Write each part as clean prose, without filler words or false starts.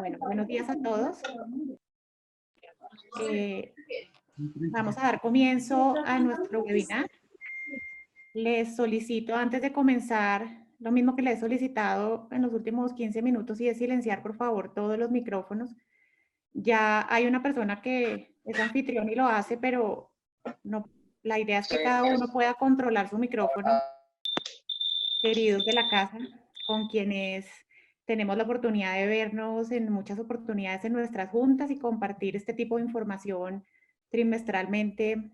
Bueno, buenos días a todos. Vamos a dar comienzo a nuestro webinar. Les solicito antes de comenzar lo mismo que les he solicitado en los últimos 15 minutos y es silenciar por favor todos los micrófonos. Ya hay una persona que es anfitrión y lo hace, pero no, la idea es que cada uno pueda controlar su micrófono. Queridos de la casa, con quienes tenemos la oportunidad de vernos en muchas oportunidades en nuestras juntas y compartir este tipo de información trimestralmente,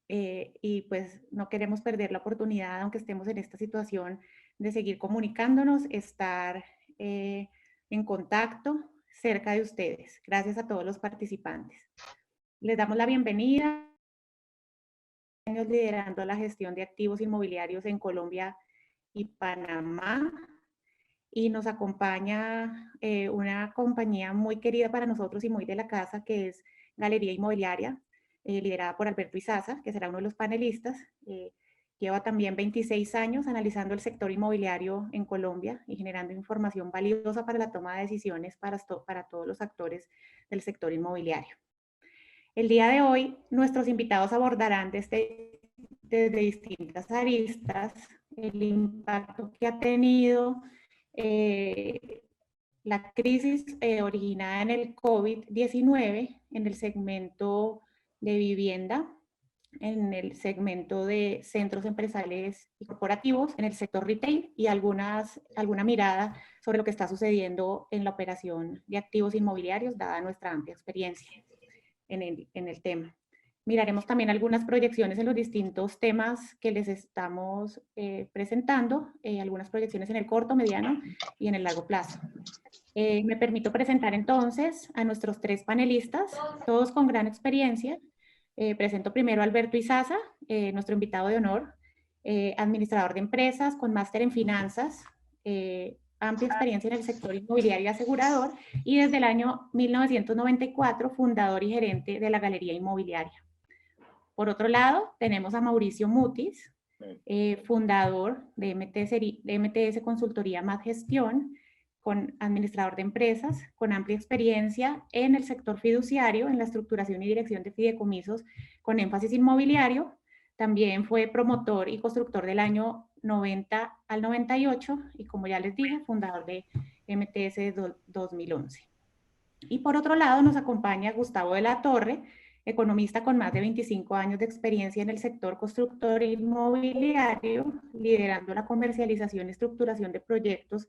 y pues no queremos perder la oportunidad, aunque estemos en esta situación, de seguir comunicándonos, estar en contacto cerca de ustedes. Gracias a todos los participantes. Les damos la bienvenida. Años liderando la gestión de activos inmobiliarios en Colombia y Panamá. Y nos acompaña una compañía muy querida para nosotros y muy de la casa, que es Galería Inmobiliaria, liderada por Alberto Izaza, que será uno de los panelistas. Lleva también 26 años analizando el sector inmobiliario en Colombia y generando información valiosa para la toma de decisiones para todos los actores del sector inmobiliario. El día de hoy, nuestros invitados abordarán desde distintas aristas el impacto que ha tenido la crisis originada en el COVID-19 en el segmento de vivienda, en el segmento de centros empresariales y corporativos, en el sector retail y alguna mirada sobre lo que está sucediendo en la operación de activos inmobiliarios, dada nuestra amplia experiencia en el tema. Miraremos también algunas proyecciones en los distintos temas que les estamos presentando, algunas proyecciones en el corto, mediano y en el largo plazo. Me permito presentar entonces a nuestros tres panelistas, todos con gran experiencia. Presento primero a Alberto Izaza, nuestro invitado de honor, administrador de empresas con máster en finanzas, amplia experiencia en el sector inmobiliario y asegurador, y desde el año 1994 fundador y gerente de la Galería Inmobiliaria. Por otro lado, tenemos a Mauricio Mutis, fundador de MTS Consultoría Más Gestión, administrador de empresas, con amplia experiencia en el sector fiduciario, en la estructuración y dirección de fideicomisos, con énfasis inmobiliario. También fue promotor y constructor del año 90 al 98 y, como ya les dije, fundador de MTS 2011. Y por otro lado nos acompaña Gustavo de la Torre, economista con más de 25 años de experiencia en el sector constructor inmobiliario, liderando la comercialización y estructuración de proyectos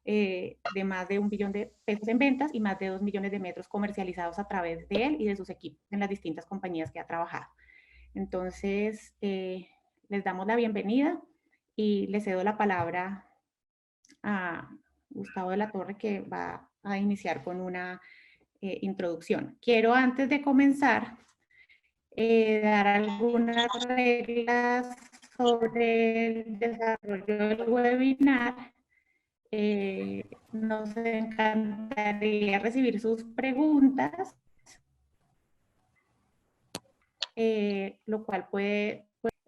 de más de 1 billón de pesos en ventas y más de 2 millones de metros comercializados a través de él y de sus equipos en las distintas compañías que ha trabajado. Entonces, les damos la bienvenida y le cedo la palabra a Gustavo de la Torre, que va a iniciar con una introducción. Quiero, antes de comenzar, dar algunas reglas sobre el desarrollo del webinar. Nos encantaría recibir sus preguntas, lo cual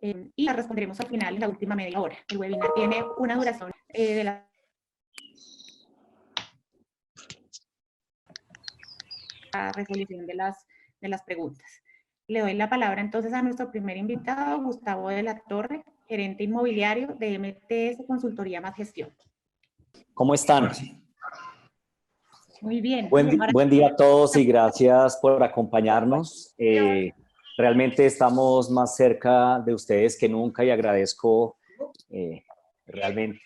y las responderemos al final, en la última media hora. El webinar tiene una duración de la resolución de las preguntas. Le doy la palabra entonces a nuestro primer invitado, Gustavo de la Torre, gerente inmobiliario de MTS Consultoría Más Gestión. ¿Cómo están? Muy bien. Buen día a todos y gracias por acompañarnos. Realmente estamos más cerca de ustedes que nunca y agradezco realmente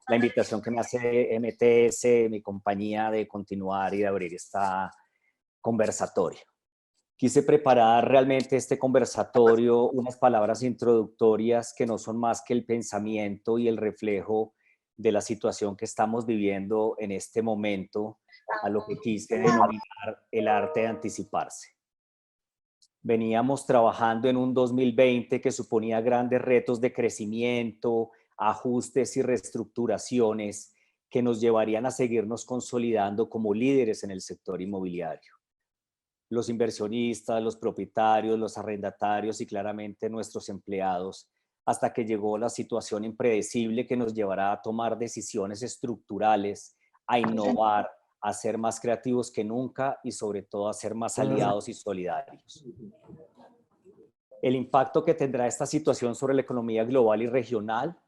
la invitación que me hace MTS, mi compañía, de continuar y de abrir esta conversatorio. Quise preparar realmente este conversatorio, unas palabras introductorias que no son más que el pensamiento y el reflejo de la situación que estamos viviendo en este momento, a lo que quise denominar el arte de anticiparse. Veníamos trabajando en un 2020 que suponía grandes retos de crecimiento, ajustes y reestructuraciones que nos llevarían a seguirnos consolidando como líderes en el sector inmobiliario. Los inversionistas, los propietarios, los arrendatarios y claramente nuestros empleados, hasta que llegó la situación impredecible que nos llevará a tomar decisiones estructurales, a innovar, a ser más creativos que nunca y sobre todo a ser más aliados y solidarios. El impacto que tendrá esta situación sobre la economía global y regional,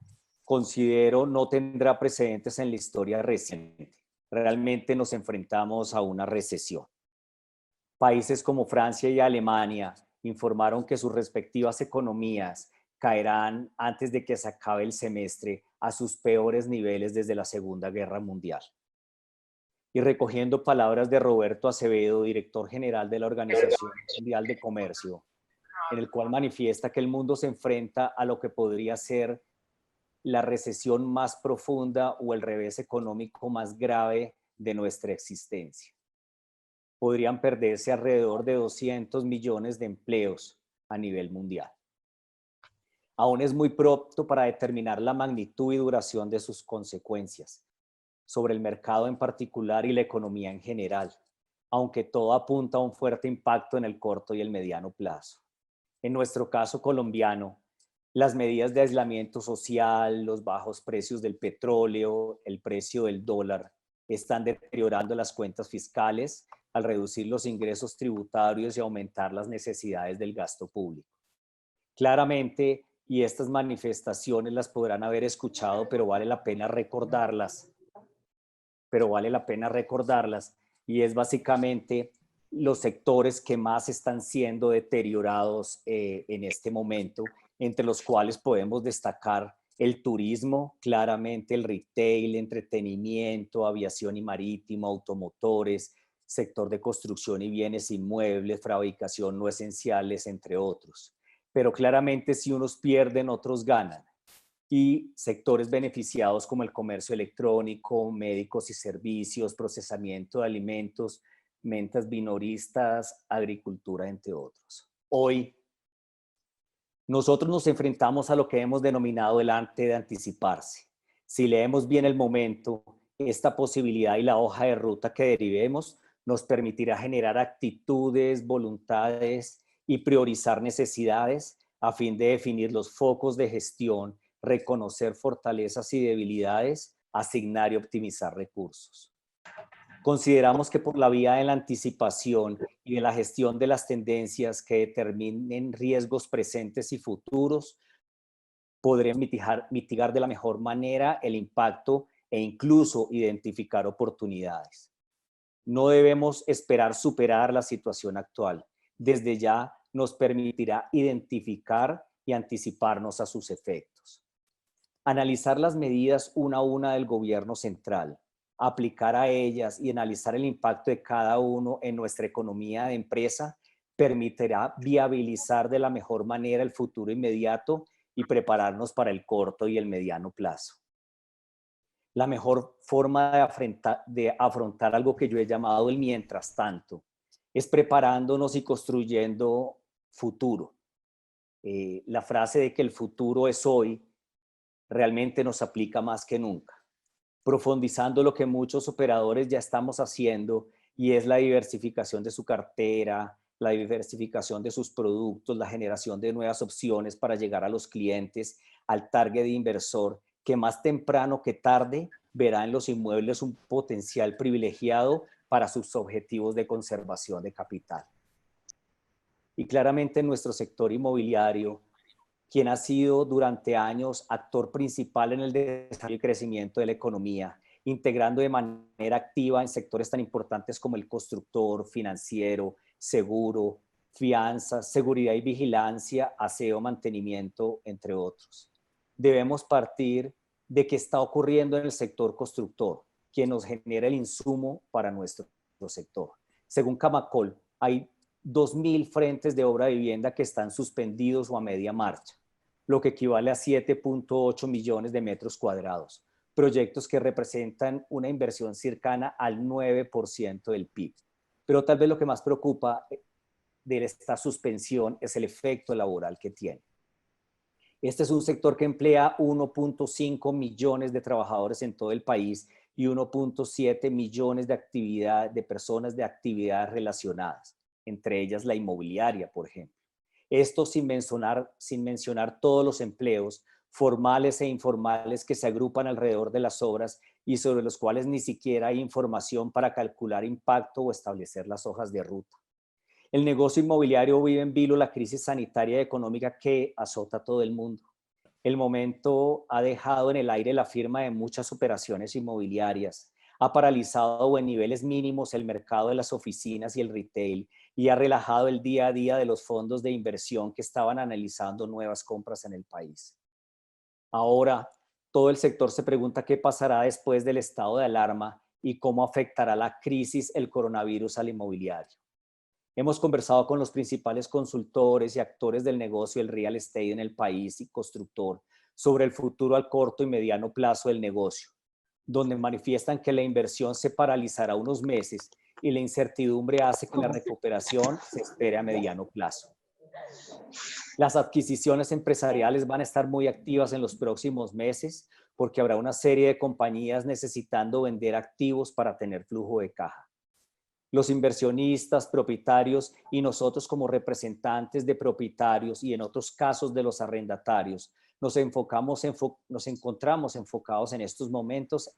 considero, no tendrá precedentes en la historia reciente. Realmente nos enfrentamos a una recesión. Países como Francia y Alemania informaron que sus respectivas economías caerán antes de que se acabe el semestre a sus peores niveles desde la Segunda Guerra Mundial. Y recogiendo palabras de Roberto Acevedo, director general de la Organización Mundial de Comercio, en el cual manifiesta que el mundo se enfrenta a lo que podría ser la recesión más profunda o el revés económico más grave de nuestra existencia. Podrían perderse alrededor de 200 millones de empleos a nivel mundial. Aún es muy pronto para determinar la magnitud y duración de sus consecuencias sobre el mercado en particular y la economía en general, aunque todo apunta a un fuerte impacto en el corto y el mediano plazo. En nuestro caso colombiano, las medidas de aislamiento social, los bajos precios del petróleo, el precio del dólar, están deteriorando las cuentas fiscales al reducir los ingresos tributarios y aumentar las necesidades del gasto público. Claramente, y estas manifestaciones las podrán haber escuchado, pero vale la pena recordarlas, y es básicamente los sectores que más están siendo deteriorados en este momento, entre los cuales podemos destacar el turismo, claramente el retail, entretenimiento, aviación y marítimo, automotores, sector de construcción y bienes inmuebles, fabricación no esenciales, entre otros. Pero claramente si unos pierden, otros ganan. Y sectores beneficiados como el comercio electrónico, médicos y servicios, procesamiento de alimentos, ventas minoristas, agricultura, entre otros. Hoy, nosotros nos enfrentamos a lo que hemos denominado el arte de anticiparse. Si leemos bien el momento, esta posibilidad y la hoja de ruta que derivemos nos permitirá generar actitudes, voluntades y priorizar necesidades a fin de definir los focos de gestión, reconocer fortalezas y debilidades, asignar y optimizar recursos. Consideramos que por la vía de la anticipación y de la gestión de las tendencias que determinen riesgos presentes y futuros, podremos mitigar de la mejor manera el impacto e incluso identificar oportunidades. No debemos esperar superar la situación actual. Desde ya nos permitirá identificar y anticiparnos a sus efectos. Analizar las medidas una a una del gobierno central, aplicar a ellas y analizar el impacto de cada uno en nuestra economía de empresa permitirá viabilizar de la mejor manera el futuro inmediato y prepararnos para el corto y el mediano plazo. La mejor forma de afrontar algo que yo he llamado el mientras tanto es preparándonos y construyendo futuro. La frase de que el futuro es hoy realmente nos aplica más que nunca, profundizando lo que muchos operadores ya estamos haciendo y es la diversificación de su cartera, la diversificación de sus productos, la generación de nuevas opciones para llegar a los clientes, al target inversor, que más temprano que tarde verá en los inmuebles un potencial privilegiado para sus objetivos de conservación de capital. Y claramente en nuestro sector inmobiliario, quien ha sido durante años actor principal en el desarrollo y crecimiento de la economía, integrando de manera activa en sectores tan importantes como el constructor, financiero, seguro, fianzas, seguridad y vigilancia, aseo, mantenimiento, entre otros. Debemos partir de qué está ocurriendo en el sector constructor, quien nos genera el insumo para nuestro sector. Según Camacol, hay 2.000 frentes de obra de vivienda que están suspendidos o a media marcha, lo que equivale a 7.8 millones de metros cuadrados, proyectos que representan una inversión cercana al 9% del PIB. Pero tal vez lo que más preocupa de esta suspensión es el efecto laboral que tiene. Este es un sector que emplea 1.5 millones de trabajadores en todo el país y 1.7 millones de personas de actividades relacionadas, entre ellas la inmobiliaria, por ejemplo. Esto sin mencionar todos los empleos formales e informales que se agrupan alrededor de las obras y sobre los cuales ni siquiera hay información para calcular impacto o establecer las hojas de ruta. El negocio inmobiliario vive en vilo la crisis sanitaria y económica que azota a todo el mundo. El momento ha dejado en el aire la firma de muchas operaciones inmobiliarias, ha paralizado en niveles mínimos el mercado de las oficinas y el retail y ha relajado el día a día de los fondos de inversión que estaban analizando nuevas compras en el país. Ahora, todo el sector se pregunta qué pasará después del estado de alarma y cómo afectará la crisis el coronavirus al inmobiliario. Hemos conversado con los principales consultores y actores del negocio del real estate en el país y constructor sobre el futuro al corto y mediano plazo del negocio, donde manifiestan que la inversión se paralizará unos meses y la incertidumbre hace que la recuperación se espere a mediano plazo. Las adquisiciones empresariales van a estar muy activas en los próximos meses porque habrá una serie de compañías necesitando vender activos para tener flujo de caja. Los inversionistas, propietarios y nosotros como representantes de propietarios y en otros casos de los arrendatarios, nos encontramos enfocados en estos momentos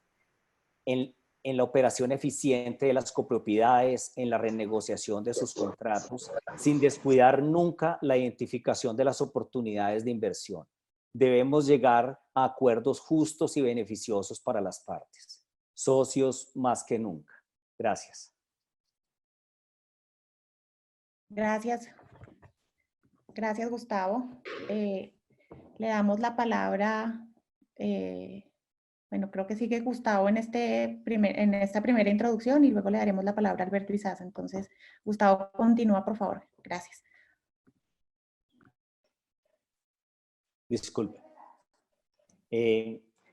en la operación eficiente de las copropiedades, en la renegociación de sus contratos, sin descuidar nunca la identificación de las oportunidades de inversión. Debemos llegar a acuerdos justos y beneficiosos para las partes. Socios más que nunca. Gracias. Gracias. Gracias, Gustavo. Le damos la palabra, bueno, creo que sigue Gustavo en esta primera introducción y luego le daremos la palabra a Alberto Izaza. Entonces, Gustavo, continúa, por favor. Gracias. Disculpe.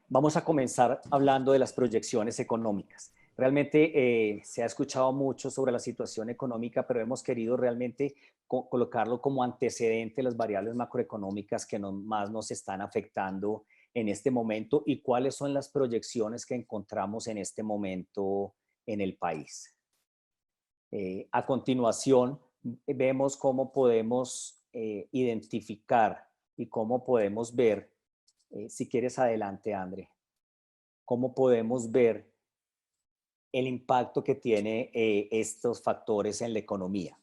Vamos a comenzar hablando de las proyecciones económicas. Realmente se ha escuchado mucho sobre la situación económica, pero hemos querido realmente colocarlo como antecedente las variables macroeconómicas que más nos están afectando en este momento y cuáles son las proyecciones que encontramos en este momento en el país. A continuación, vemos cómo podemos identificar y cómo podemos ver, si quieres adelante, André, cómo podemos ver el impacto que tiene estos factores en la economía.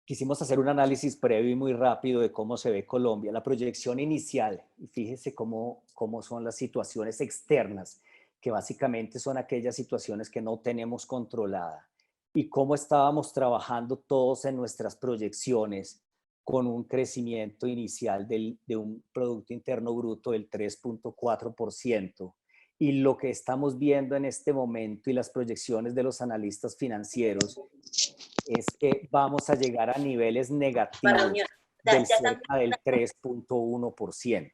Quisimos hacer un análisis previo y muy rápido de cómo se ve Colombia. La proyección inicial, y fíjese cómo son las situaciones externas, que básicamente son aquellas situaciones que no tenemos controlada, y cómo estábamos trabajando todos en nuestras proyecciones con un crecimiento inicial de un Producto Interno Bruto del 3.4%. Y lo que estamos viendo en este momento y las proyecciones de los analistas financieros es que vamos a llegar a niveles negativos del cerca del 3.1%.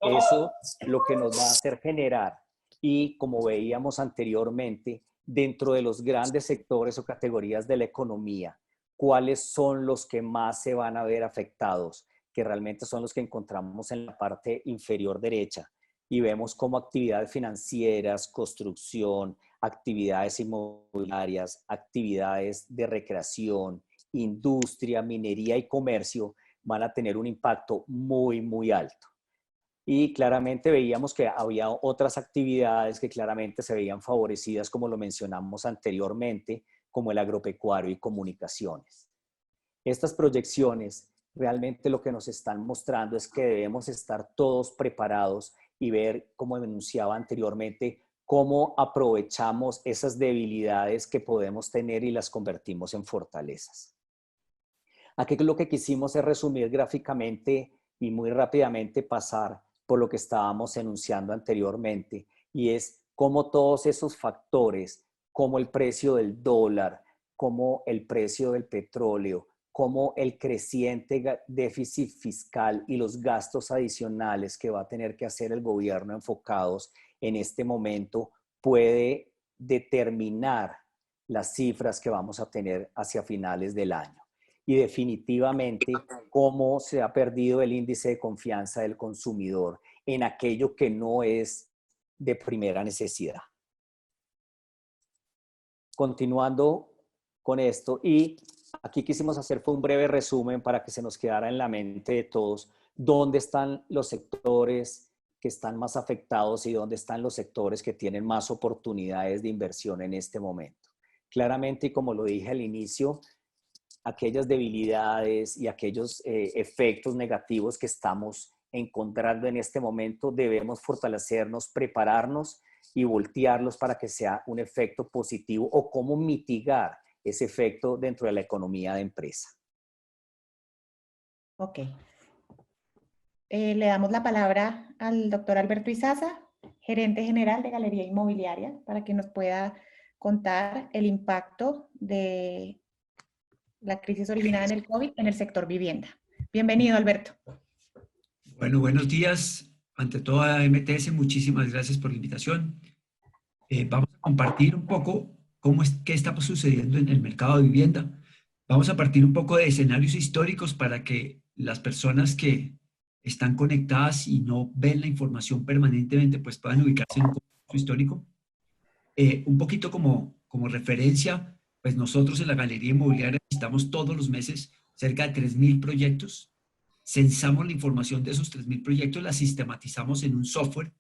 Eso lo que nos va a hacer generar, y como veíamos anteriormente, dentro de los grandes sectores o categorías de la economía, cuáles son los que más se van a ver afectados, que realmente son los que encontramos en la parte inferior derecha. Y vemos como actividades financieras, construcción, actividades inmobiliarias, actividades de recreación, industria, minería y comercio van a tener un impacto muy, muy alto. Y claramente veíamos que había otras actividades que claramente se veían favorecidas, como lo mencionamos anteriormente, como el agropecuario y comunicaciones. Estas proyecciones realmente lo que nos están mostrando es que debemos estar todos preparados y ver, como enunciaba anteriormente, cómo aprovechamos esas debilidades que podemos tener y las convertimos en fortalezas. Aquí lo que quisimos es resumir gráficamente y muy rápidamente pasar por lo que estábamos enunciando anteriormente, y es cómo todos esos factores, como el precio del dólar, como el precio del petróleo, como el creciente déficit fiscal y los gastos adicionales que va a tener que hacer el gobierno enfocados en este momento puede determinar las cifras que vamos a tener hacia finales del año. Y definitivamente cómo se ha perdido el índice de confianza del consumidor en aquello que no es de primera necesidad. Continuando con esto, y aquí quisimos hacer fue un breve resumen para que se nos quedara en la mente de todos dónde están los sectores que están más afectados y dónde están los sectores que tienen más oportunidades de inversión en este momento. Claramente, y como lo dije al inicio, aquellas debilidades y aquellos efectos negativos que estamos encontrando en este momento, debemos fortalecernos, prepararnos y voltearlos para que sea un efecto positivo o cómo mitigar ese efecto dentro de la economía de empresa. Ok. Le damos la palabra al doctor Alberto Izaza, gerente general de Galería Inmobiliaria, para que nos pueda contar el impacto de la crisis originada en el COVID en el sector vivienda. Bienvenido, Alberto. Bueno, buenos días. Ante todo, a MTS, muchísimas gracias por la invitación. Vamos a compartir un poco qué está sucediendo en el mercado de vivienda. Vamos a partir un poco de escenarios históricos para que las personas que están conectadas y no ven la información permanentemente, pues puedan ubicarse en un contexto histórico. Un poquito como referencia, pues nosotros en la Galería Inmobiliaria visitamos todos los meses cerca de 3.000 proyectos. Censamos la información de esos 3.000 proyectos, la sistematizamos en un software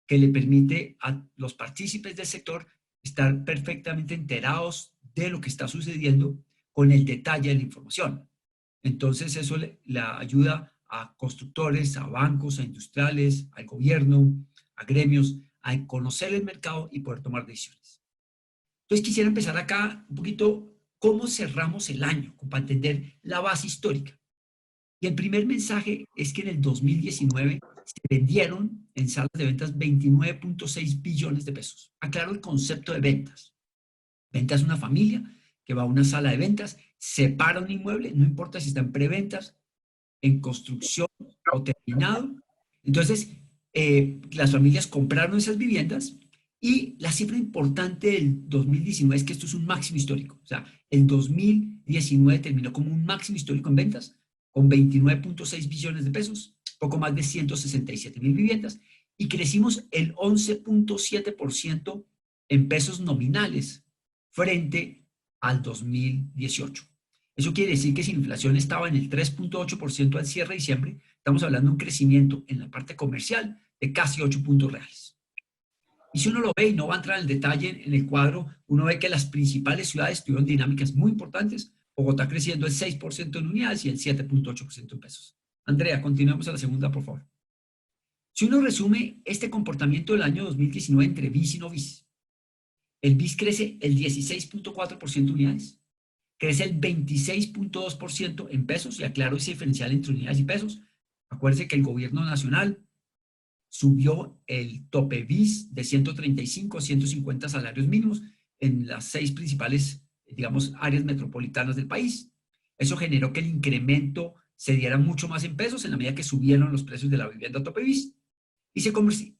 que le permite a los partícipes del sector estar perfectamente enterados de lo que está sucediendo con el detalle de la información. Entonces eso le ayuda a constructores, a bancos, a industriales, al gobierno, a gremios, a conocer el mercado y poder tomar decisiones. Entonces quisiera empezar acá un poquito cómo cerramos el año, para entender la base histórica. Y el primer mensaje es que en el 2019 se vendieron en salas de ventas 29.6 billones de pesos. Aclaro el concepto de ventas. Venta es una familia que va a una sala de ventas, separa un inmueble, no importa si está en preventas, en construcción o terminado. Entonces, las familias compraron esas viviendas y la cifra importante del 2019 es que esto es un máximo histórico. O sea, el 2019 terminó como un máximo histórico en ventas, con 29.6 billones de pesos, poco más de 167.000 viviendas, y crecimos el 11.7% en pesos nominales frente al 2018. Eso quiere decir que si la inflación estaba en el 3.8% al cierre de diciembre, estamos hablando de un crecimiento en la parte comercial de casi 8 puntos reales. Y si uno lo ve y no va a entrar en el detalle en el cuadro, uno ve que las principales ciudades tuvieron dinámicas muy importantes. Bogotá creciendo el 6% en unidades y el 7.8% en pesos. Andrea, continuemos a la segunda, por favor. Si uno resume este comportamiento del año 2019 entre BIS y no BIS, el BIS crece el 16.4% en unidades, crece el 26.2% en pesos, y aclaro ese diferencial entre unidades y pesos. Acuérdense que el gobierno nacional subió el tope BIS de 135 a 150 salarios mínimos en las 6 principales, digamos, áreas metropolitanas del país. Eso generó que el incremento se diera mucho más en pesos en la medida que subieron los precios de la vivienda tope BIS.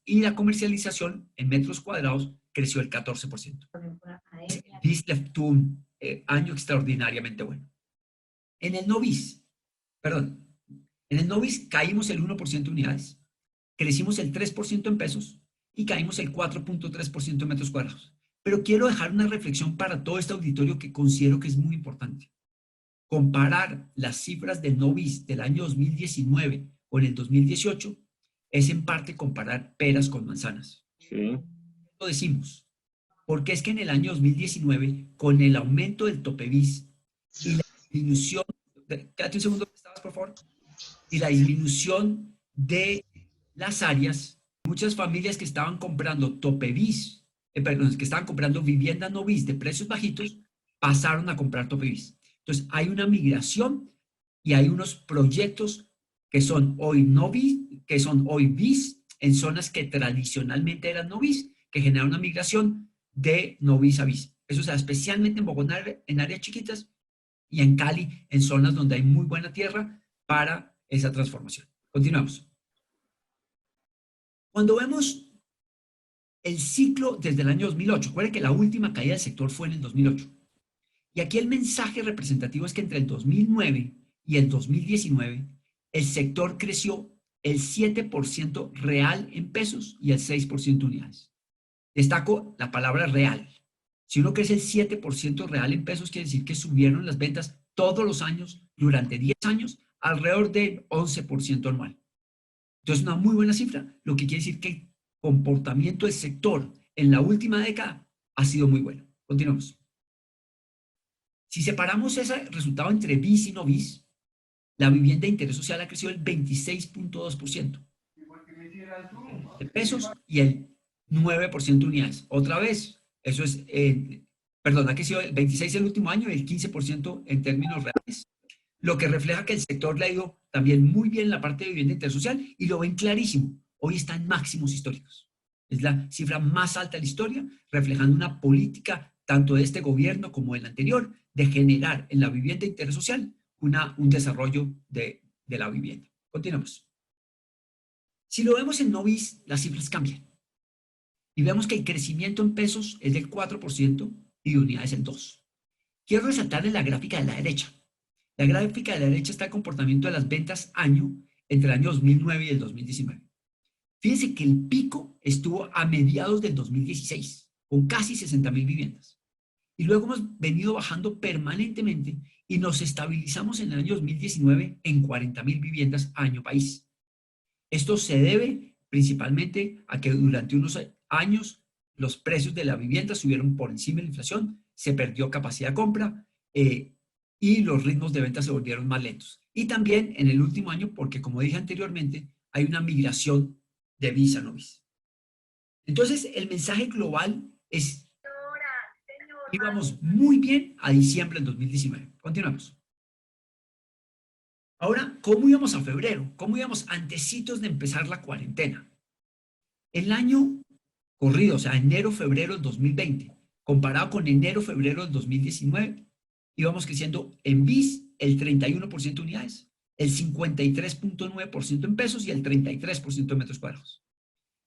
Y la comercialización en metros cuadrados creció el 14%. BIS tuvo un año extraordinariamente bueno. En el no BIS, perdón, en el no BIS caímos el 1% de unidades, crecimos el 3% en pesos y caímos el 4.3% en metros cuadrados. Pero quiero dejar una reflexión para todo este auditorio que considero que es muy importante. Comparar las cifras del no BIS del año 2019 con el 2018 es en parte comparar peras con manzanas. Sí. Lo decimos, porque es que en el año 2019, con el aumento del tope BIS y la disminución, quédate un segundo, por favor, y la disminución de las áreas, muchas familias que estaban comprando tope BIS, perdón, que estaban comprando vivienda no BIS de precios bajitos, pasaron a comprar tope BIS. Entonces, hay una migración y hay unos proyectos que son hoy no BIS, que son hoy BIS en zonas que tradicionalmente eran no BIS, que genera una migración de no BIS a BIS. Eso se da especialmente en Bogotá, en áreas chiquitas, y en Cali, en zonas donde hay muy buena tierra para esa transformación. Continuamos. Cuando vemos el ciclo desde el año 2008, recuerden que la última caída del sector fue en el 2008. Y aquí el mensaje representativo es que entre el 2009 y el 2019, el sector creció el 7% real en pesos y el 6% unidades. Destaco la palabra real. Si uno crece el 7% real en pesos, quiere decir que subieron las ventas todos los años durante 10 años alrededor del 11% anual. Entonces, una muy buena cifra, lo que quiere decir que el comportamiento del sector en la última década ha sido muy bueno. Continuamos. Si separamos ese resultado entre bis y no bis, la vivienda de interés social ha crecido el 26.2% de pesos y el 9% de unidades. Otra vez, eso es, perdón, ha crecido el 26% el último año y el 15% en términos reales, lo que refleja que el sector le ha ido también muy bien en la parte de vivienda intersocial y lo ven clarísimo. Hoy está en máximos históricos. Es la cifra más alta de la historia, reflejando una política tanto de este gobierno como del anterior de generar en la vivienda intersocial un desarrollo de la vivienda. Continuamos. Si lo vemos en no bis, las cifras cambian. Y vemos que el crecimiento en pesos es del 4% y de unidades el 2%. Quiero resaltar en la gráfica de la derecha. La gráfica de la derecha está el comportamiento de las ventas año entre el año 2009 y el 2019. Fíjense que el pico estuvo a mediados del 2016, con casi 60.000 viviendas. Y luego hemos venido bajando permanentemente y nos estabilizamos en el año 2019 en 40.000 viviendas año país. Esto se debe principalmente a que durante unos años los precios de la vivienda subieron por encima de la inflación, se perdió capacidad de compra y los ritmos de venta se volvieron más lentos. Y también en el último año, porque como dije anteriormente, hay una migración de bis a no bis. Entonces, el mensaje global es: íbamos muy bien a diciembre del 2019. Continuamos. Ahora, ¿cómo íbamos a febrero? ¿Cómo íbamos antecitos de empezar la cuarentena? El año corrido, o sea, enero-febrero del 2020, comparado con enero-febrero del 2019, íbamos creciendo en bis el 31% de unidades, el 53.9% en pesos y el 33% en metros cuadrados.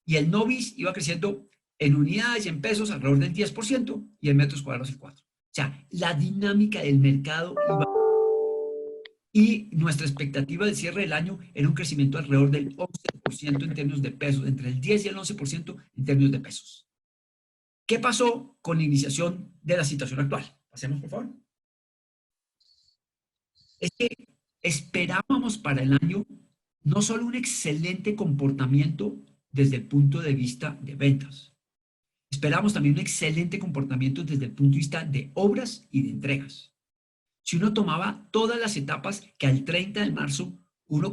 Y el no bis iba creciendo en unidades y en pesos alrededor del 10% y en metros cuadrados el 4%. O sea, la dinámica del mercado iba... Y nuestra expectativa de cierre del año era un crecimiento alrededor del 11% en términos de pesos, entre el 10 y el 11% en términos de pesos. ¿Qué pasó con la iniciación de la situación actual? Pasemos, por favor. Es que esperábamos para el año no solo un excelente comportamiento desde el punto de vista de ventas, esperamos también un excelente comportamiento desde el punto de vista de obras y de entregas. Si uno tomaba todas las etapas que al 30 de marzo uno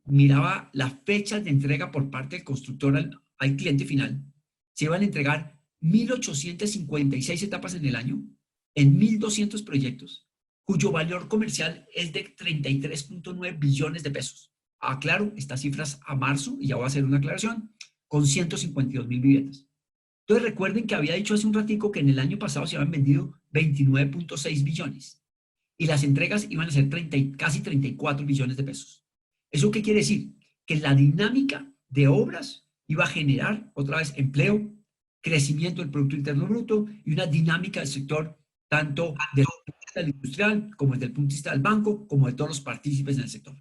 miraba las fechas de entrega por parte del constructor al cliente final, se iban a entregar 1.856 etapas en el año, en 1.200 proyectos, cuyo valor comercial es de 33.9 billones de pesos. Aclaro estas cifras a marzo, y ya voy a hacer una aclaración, con 152.000 viviendas. Entonces recuerden que había dicho hace un ratico que en el año pasado se habían vendido 29.6 billones. Y las entregas iban a ser casi 34 billones de pesos. ¿Eso qué quiere decir? Que la dinámica de obras iba a generar otra vez empleo, crecimiento del Producto Interno Bruto y una dinámica del sector tanto desde el punto de vista industrial como desde el punto de vista del banco como de todos los partícipes en el sector.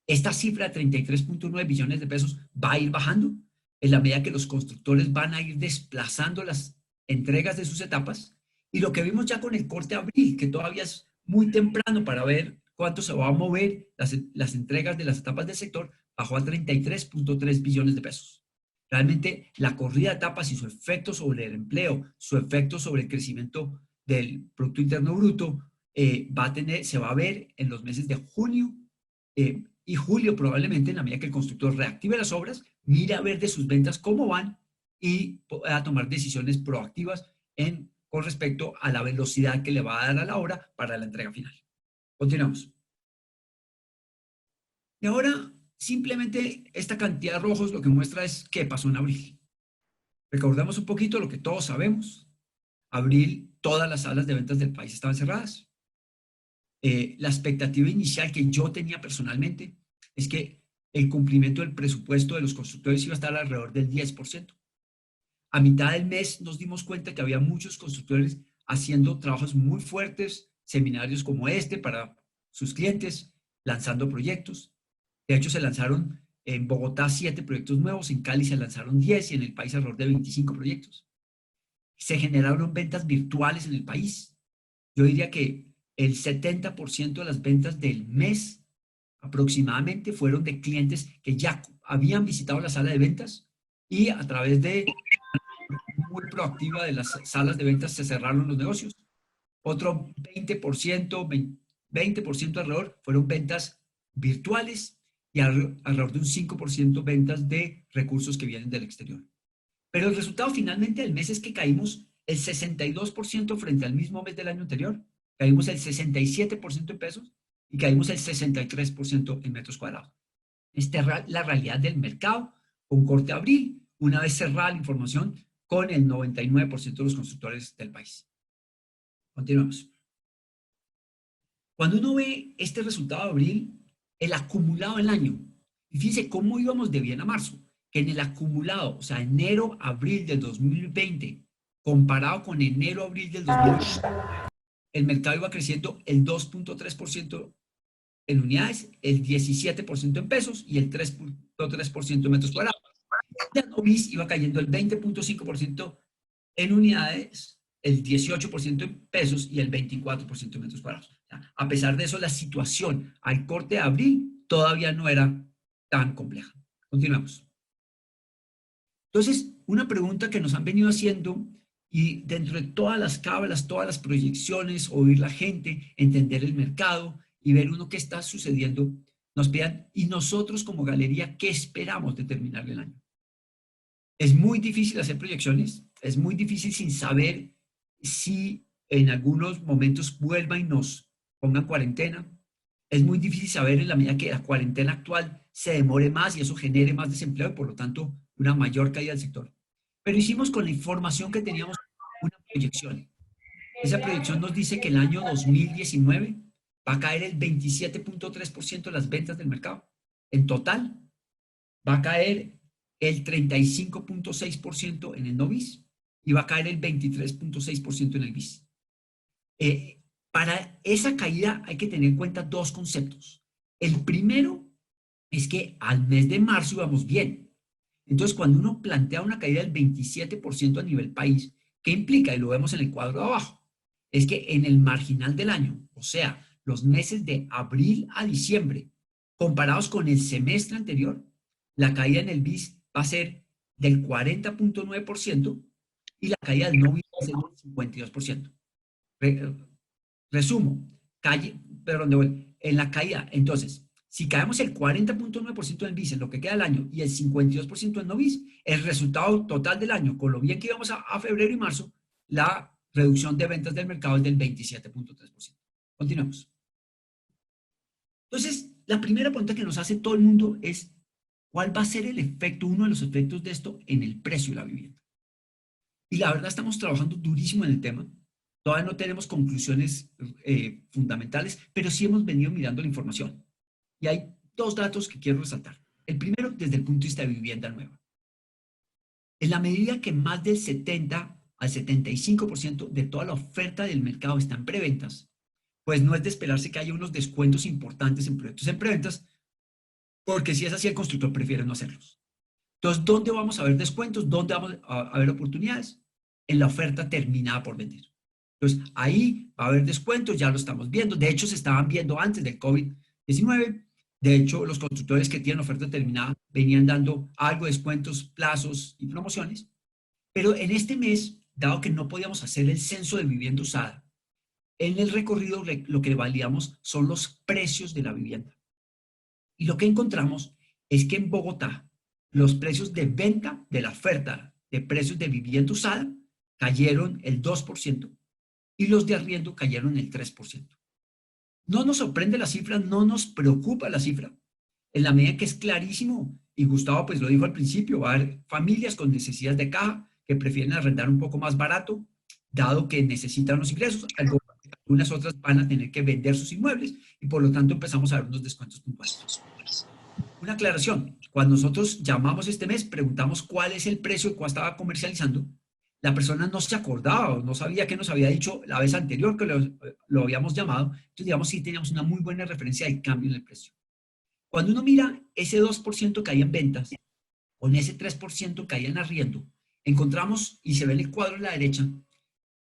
Esta cifra de 33.9 billones de pesos va a ir bajando en la medida que los constructores van a ir desplazando las entregas de sus etapas. Y lo que vimos ya con el corte de abril, que todavía es muy temprano para ver cuánto se va a mover las entregas de las etapas del sector, bajó a 33.3 billones de pesos. Realmente la corrida de etapas y su efecto sobre el empleo, su efecto sobre el crecimiento del Producto Interno Bruto, se va a ver en los meses de junio y julio probablemente, en la medida que el constructor reactive las obras, mire a ver de sus ventas cómo van y pueda tomar decisiones proactivas con respecto a la velocidad que le va a dar a la obra para la entrega final. Continuamos. Y ahora, simplemente esta cantidad de rojos lo que muestra es qué pasó en abril. Recordemos un poquito lo que todos sabemos. Abril, todas las salas de ventas del país estaban cerradas. La expectativa inicial que yo tenía personalmente es que el cumplimiento del presupuesto de los constructores iba a estar alrededor del 10%. A mitad del mes nos dimos cuenta que había muchos constructores haciendo trabajos muy fuertes, seminarios como este para sus clientes, lanzando proyectos. De hecho, se lanzaron en Bogotá 7 proyectos nuevos, en Cali se lanzaron 10 y en el país alrededor de 25 proyectos. Se generaron ventas virtuales en el país. Yo diría que el 70% de las ventas del mes aproximadamente fueron de clientes que ya habían visitado la sala de ventas y a través de muy proactiva de las salas de ventas se cerraron los negocios. Otro 20% alrededor fueron ventas virtuales y alrededor de un 5% ventas de recursos que vienen del exterior. Pero el resultado finalmente del mes es que caímos el 62% frente al mismo mes del año anterior, caímos el 67% en pesos y caímos el 63% en metros cuadrados. Esta es la realidad del mercado con corte a abril, una vez cerrada la información con el 99% de los constructores del país. Continuamos. Cuando uno ve este resultado de abril, el acumulado del año, y fíjense cómo íbamos de bien a marzo, que en el acumulado, o sea, enero-abril del 2020, comparado con enero-abril del 2020, el mercado iba creciendo el 2.3% en unidades, el 17% en pesos y el 3.3% en metros cuadrados. Ya Novis iba cayendo el 20.5% en unidades, el 18% en pesos y el 24% en metros cuadrados. O sea, a pesar de eso, la situación al corte de abril todavía no era tan compleja. Continuamos. Entonces, una pregunta que nos han venido haciendo y dentro de todas las cábalas, todas las proyecciones, oír la gente, entender el mercado y ver uno qué está sucediendo, nos piden, y nosotros como galería, ¿qué esperamos de terminar el año? Es muy difícil hacer proyecciones, es muy difícil sin saber si en algunos momentos vuelvan y nos pongan cuarentena. Es muy difícil saber en la medida que la cuarentena actual se demore más y eso genere más desempleo y por lo tanto una mayor caída del sector. Pero hicimos con la información que teníamos una proyección. Esa proyección nos dice que el año 2019 va a caer el 27.3% de las ventas del mercado. En total, va a caer el 35.6% en el no bis y va a caer el 23.6% en el bis. Para esa caída hay que tener en cuenta dos conceptos. El primero es que al mes de marzo íbamos bien. Entonces, cuando uno plantea una caída del 27% a nivel país, ¿qué implica? Y lo vemos en el cuadro de abajo. Es que en el marginal del año, o sea, los meses de abril a diciembre, comparados con el semestre anterior, la caída en el bis va a ser del 40.9% y la caída del no bis va a ser del 52%. Resumo, en la caída, entonces, si caemos el 40.9% en bis en lo que queda del año y el 52% en no bis, el resultado total del año, con lo bien que íbamos a febrero y marzo, la reducción de ventas del mercado es del 27.3%. Continuemos. Entonces, la primera pregunta que nos hace todo el mundo es, ¿cuál va a ser el efecto, uno de los efectos de esto en el precio de la vivienda? Y la verdad estamos trabajando durísimo en el tema. Todavía no tenemos conclusiones fundamentales, pero sí hemos venido mirando la información. Y hay dos datos que quiero resaltar. El primero, desde el punto de vista de vivienda nueva. En la medida que más del 70 al 75% de toda la oferta del mercado está en preventas, pues no es de esperarse que haya unos descuentos importantes en proyectos en preventas, porque si es así, el constructor prefiere no hacerlos. Entonces, ¿dónde vamos a ver descuentos? ¿Dónde vamos a ver oportunidades? En la oferta terminada por vender. Entonces, ahí va a haber descuentos, ya lo estamos viendo. De hecho, se estaban viendo antes del COVID-19. De hecho, los constructores que tienen oferta terminada venían dando algo de descuentos, plazos y promociones. Pero en este mes, dado que no podíamos hacer el censo de vivienda usada, en el recorrido lo que validamos son los precios de la vivienda. Y lo que encontramos es que en Bogotá, los precios de venta de la oferta de precios de vivienda usada cayeron el 2% y los de arriendo cayeron el 3%. No nos sorprende la cifra, no nos preocupa la cifra, en la medida que es clarísimo, y Gustavo pues lo dijo al principio, va a haber familias con necesidades de caja que prefieren arrendar un poco más barato, dado que necesitan los ingresos, algunas otras van a tener que vender sus inmuebles y por lo tanto empezamos a ver unos descuentos puntuales. Una aclaración, cuando nosotros llamamos este mes, preguntamos cuál es el precio que estaba comercializando, la persona no se acordaba o no sabía qué nos había dicho la vez anterior que lo habíamos llamado, entonces digamos sí teníamos una muy buena referencia del cambio en el precio. Cuando uno mira ese 2% que hay en ventas, o en ese 3% que hay en arriendo, encontramos, y se ve en el cuadro a la derecha,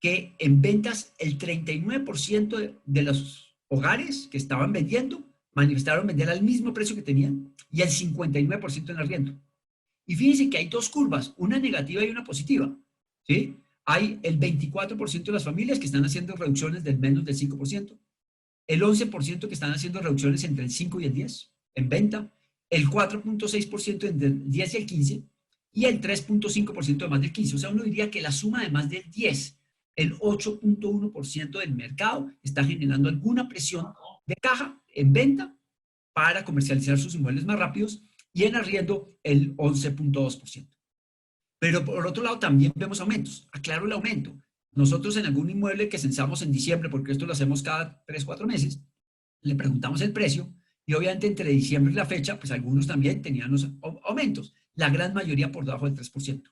que en ventas el 39% de los hogares que estaban vendiendo manifestaron vender al mismo precio que tenían y el 59% en arriendo. Y fíjense que hay dos curvas, una negativa y una positiva, ¿sí? Hay el 24% de las familias que están haciendo reducciones del menos del 5%, el 11% que están haciendo reducciones entre el 5 y el 10 en venta, el 4.6% entre el 10 y el 15 y el 3.5% de más del 15. O sea, uno diría que la suma de más del 10, el 8.1% del mercado está generando alguna presión de caja en venta para comercializar sus inmuebles más rápidos y en arriendo el 11.2%. Pero por otro lado también vemos aumentos. Aclaro el aumento. Nosotros en algún inmueble que censamos en diciembre, porque esto lo hacemos cada 3 o 4 meses, le preguntamos el precio y obviamente entre diciembre y la fecha, pues algunos también tenían los aumentos, la gran mayoría por debajo del 3%.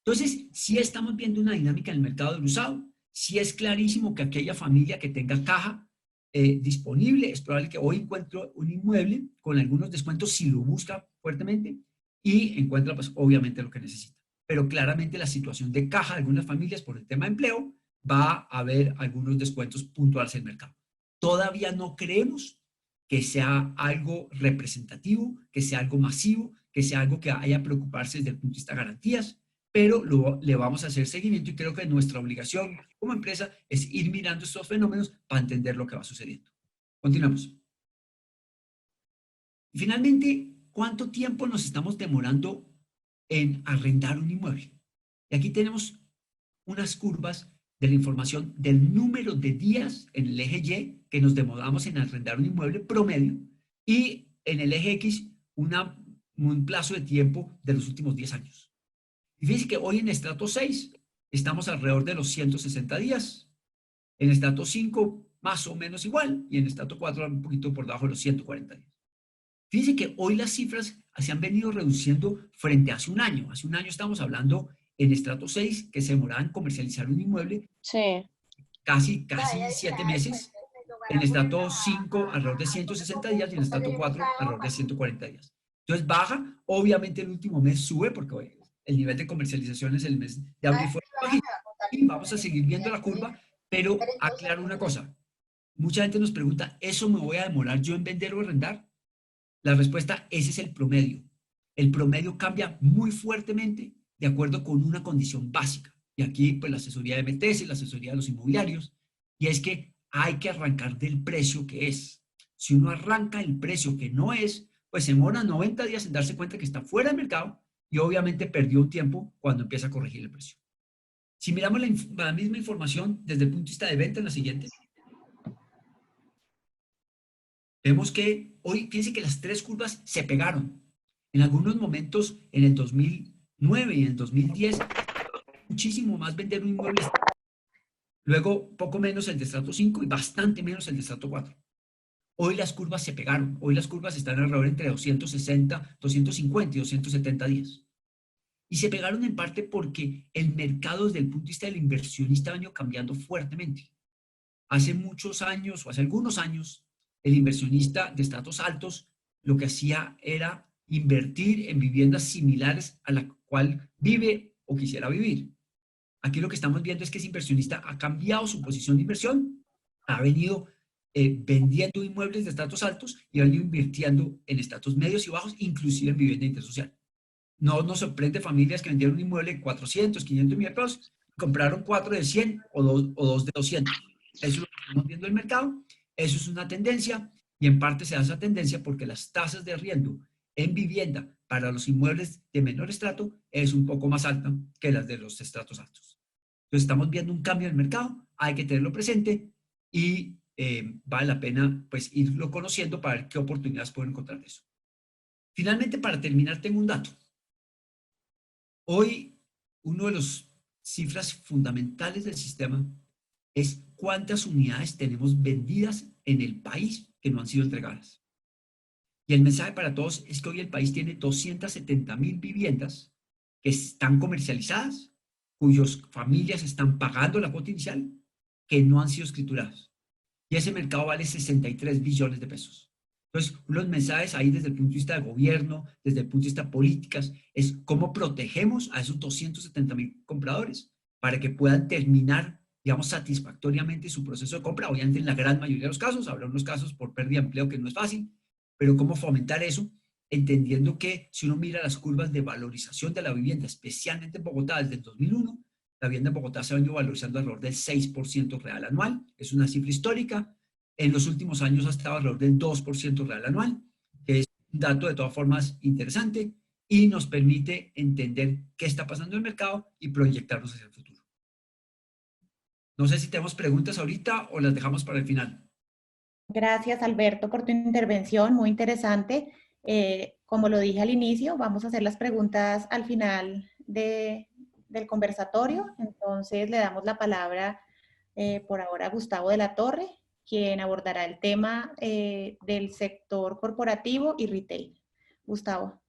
Entonces, sí estamos viendo una dinámica en el mercado del usado, sí es clarísimo que aquella familia que tenga caja disponible, es probable que hoy encuentre un inmueble con algunos descuentos si lo busca fuertemente y encuentra pues obviamente lo que necesita. Pero claramente la situación de caja de algunas familias por el tema de empleo va a haber algunos descuentos puntuales en el mercado. Todavía no creemos que sea algo representativo, que sea algo masivo, que sea algo que haya que preocuparse desde el punto de vista de garantías, pero le vamos a hacer seguimiento y creo que nuestra obligación como empresa es ir mirando estos fenómenos para entender lo que va sucediendo. Continuamos. Y finalmente, ¿cuánto tiempo nos estamos demorando en arrendar un inmueble? Y aquí tenemos unas curvas de la información del número de días en el eje Y que nos demoramos en arrendar un inmueble promedio y en el eje X un plazo de tiempo de los últimos 10 años. Y fíjense que hoy en estrato 6 estamos alrededor de los 160 días, en estrato 5 más o menos igual y en estrato 4 un poquito por debajo de los 140 días. Fíjense que hoy las cifras se han venido reduciendo frente a hace un año. Hace un año estamos hablando en estrato 6 que se demoraba en comercializar un inmueble casi 7 meses. En estrato 5 alrededor de 160 días y en estrato 4 alrededor de 140 días. Entonces baja, obviamente el último mes sube porque hoy el nivel de comercialización es el mes de abril fue bajito. Y vamos a seguir viendo la curva, pero aclaro una cosa. Mucha gente nos pregunta, ¿eso me voy a demorar yo en vender o arrendar? La respuesta, ese es el promedio. El promedio cambia muy fuertemente de acuerdo con una condición básica. Y aquí, pues, la asesoría de MTS, la asesoría de los inmobiliarios, y es que hay que arrancar del precio que es. Si uno arranca el precio que no es, pues se demora 90 días en darse cuenta que está fuera del mercado y obviamente perdió un tiempo cuando empieza a corregir el precio. Si miramos la misma información desde el punto de vista de venta en la siguiente, vemos que hoy, fíjense que las tres curvas se pegaron. En algunos momentos, en el 2009 y en el 2010, muchísimo más vender un inmueble. Luego, poco menos el de estrato 5 y bastante menos el de estrato 4. Hoy las curvas se pegaron. Hoy las curvas están alrededor entre 260, 250 y 270 días. Y se pegaron en parte porque el mercado desde el punto de vista del inversionista ha venido cambiando fuertemente. Hace muchos años, o hace algunos años, el inversionista de estratos altos lo que hacía era invertir en viviendas similares a la cual vive o quisiera vivir. Aquí lo que estamos viendo es que ese inversionista ha cambiado su posición de inversión, ha venido vendiendo inmuebles de estratos altos y ha venido invirtiendo en estratos medios y bajos, inclusive en vivienda de interés social. No nos sorprende familias que vendieron un inmueble de 400, 500 mil pesos, compraron 4 de 100 o 2 de 200. Eso es lo que estamos viendo en el mercado. Eso es una tendencia y en parte se da esa tendencia porque las tasas de arriendo en vivienda para los inmuebles de menor estrato es un poco más alta que las de los estratos altos. Entonces estamos viendo un cambio en el mercado, hay que tenerlo presente y vale la pena pues irlo conociendo para ver qué oportunidades pueden encontrar de eso. Finalmente, para terminar, tengo un dato. Hoy, uno de las cifras fundamentales del sistema es cuántas unidades tenemos vendidas en el país que no han sido entregadas. Y el mensaje para todos es que hoy el país tiene 270.000 viviendas que están comercializadas, cuyas familias están pagando la cuota inicial, que no han sido escrituradas. Y ese mercado vale 63 billones de pesos. Entonces, los mensajes ahí desde el punto de vista de gobierno, desde el punto de vista de políticas, es cómo protegemos a esos 270.000 compradores para que puedan terminar, digamos, satisfactoriamente su proceso de compra. Obviamente, en la gran mayoría de los casos, habrá unos casos por pérdida de empleo que no es fácil, pero cómo fomentar eso, entendiendo que si uno mira las curvas de valorización de la vivienda, especialmente en Bogotá, desde el 2001, la vivienda en Bogotá se ha venido valorizando alrededor del 6% real anual, es una cifra histórica. En los últimos años ha estado alrededor del 2% real anual, que es un dato de todas formas interesante y nos permite entender qué está pasando en el mercado y proyectarnos hacia el futuro. No sé si tenemos preguntas ahorita o las dejamos para el final. Gracias, Alberto, por tu intervención, muy interesante. Como lo dije al inicio, vamos a hacer las preguntas al final del conversatorio. Entonces, le damos la palabra por ahora a Gustavo de la Torre, quien abordará el tema del sector corporativo y retail. Gustavo.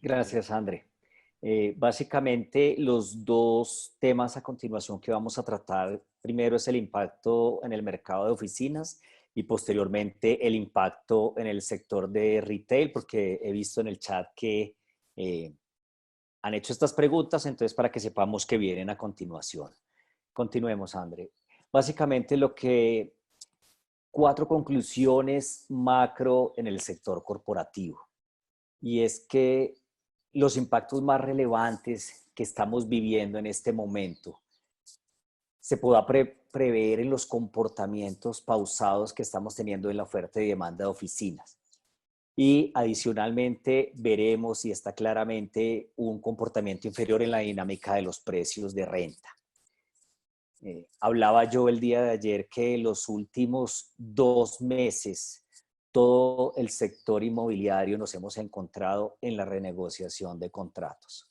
Gracias, André. Básicamente, los dos temas a continuación que vamos a tratar, primero es el impacto en el mercado de oficinas y posteriormente el impacto en el sector de retail, porque he visto en el chat que han hecho estas preguntas, entonces para que sepamos que vienen a continuación. Continuemos, André. Básicamente 4 conclusiones macro en el sector corporativo. Y es que los impactos más relevantes que estamos viviendo en este momento se pueda prever en los comportamientos pausados que estamos teniendo en la oferta y demanda de oficinas. Y adicionalmente veremos, y está claramente, un comportamiento inferior en la dinámica de los precios de renta. Hablaba yo el día de ayer que en los últimos 2 meses todo el sector inmobiliario nos hemos encontrado en la renegociación de contratos,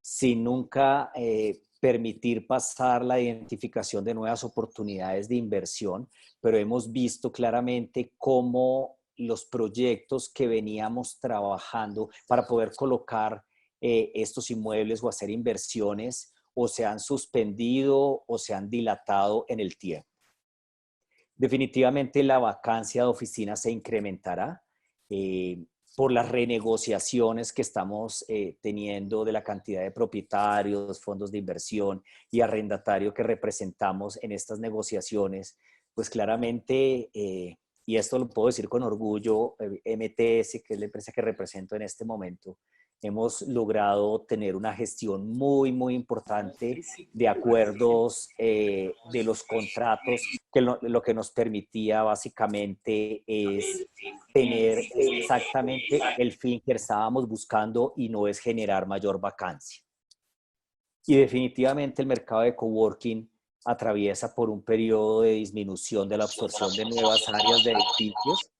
sin nunca permitir pasar la identificación de nuevas oportunidades de inversión, pero hemos visto claramente cómo los proyectos que veníamos trabajando para poder colocar estos inmuebles o hacer inversiones o se han suspendido o se han dilatado en el tiempo. Definitivamente la vacancia de oficinas se incrementará por las renegociaciones que estamos teniendo de la cantidad de propietarios, fondos de inversión y arrendatario que representamos en estas negociaciones. Pues claramente, y esto lo puedo decir con orgullo, MTS, que es la empresa que represento en este momento, hemos logrado tener una gestión muy, muy importante de acuerdos de los contratos, que lo que nos permitía básicamente es tener exactamente el fin que estábamos buscando y no es generar mayor vacancia. Y definitivamente el mercado de coworking atraviesa por un periodo de disminución de la absorción de nuevas áreas de edificios.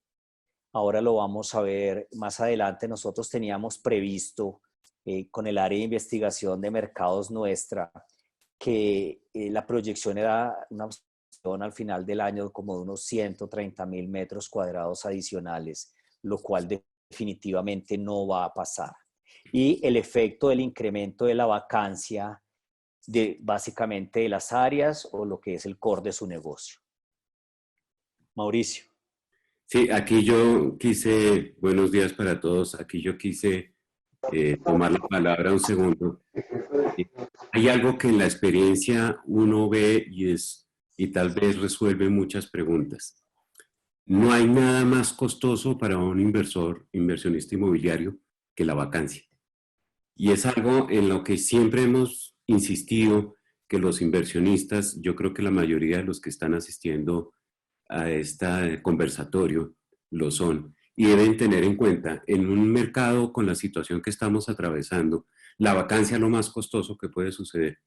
Ahora lo vamos a ver más adelante. Nosotros teníamos previsto con el área de investigación de mercados nuestra que la proyección era una absorción al final del año como de unos 130,000 metros cuadrados adicionales, lo cual definitivamente no va a pasar. Y el efecto del incremento de la vacancia de básicamente de las áreas o lo que es el core de su negocio. Mauricio. Sí, aquí yo quise, buenos días para todos, aquí yo quise tomar la palabra un segundo. Hay algo que en la experiencia uno ve y tal vez resuelve muchas preguntas. No hay nada más costoso para un inversionista inmobiliario que la vacancia. Y es algo en lo que siempre hemos insistido que los inversionistas, yo creo que la mayoría de los que están asistiendo a este conversatorio lo son y deben tener en cuenta en un mercado con la situación que estamos atravesando, la vacancia es lo más costoso que puede suceder.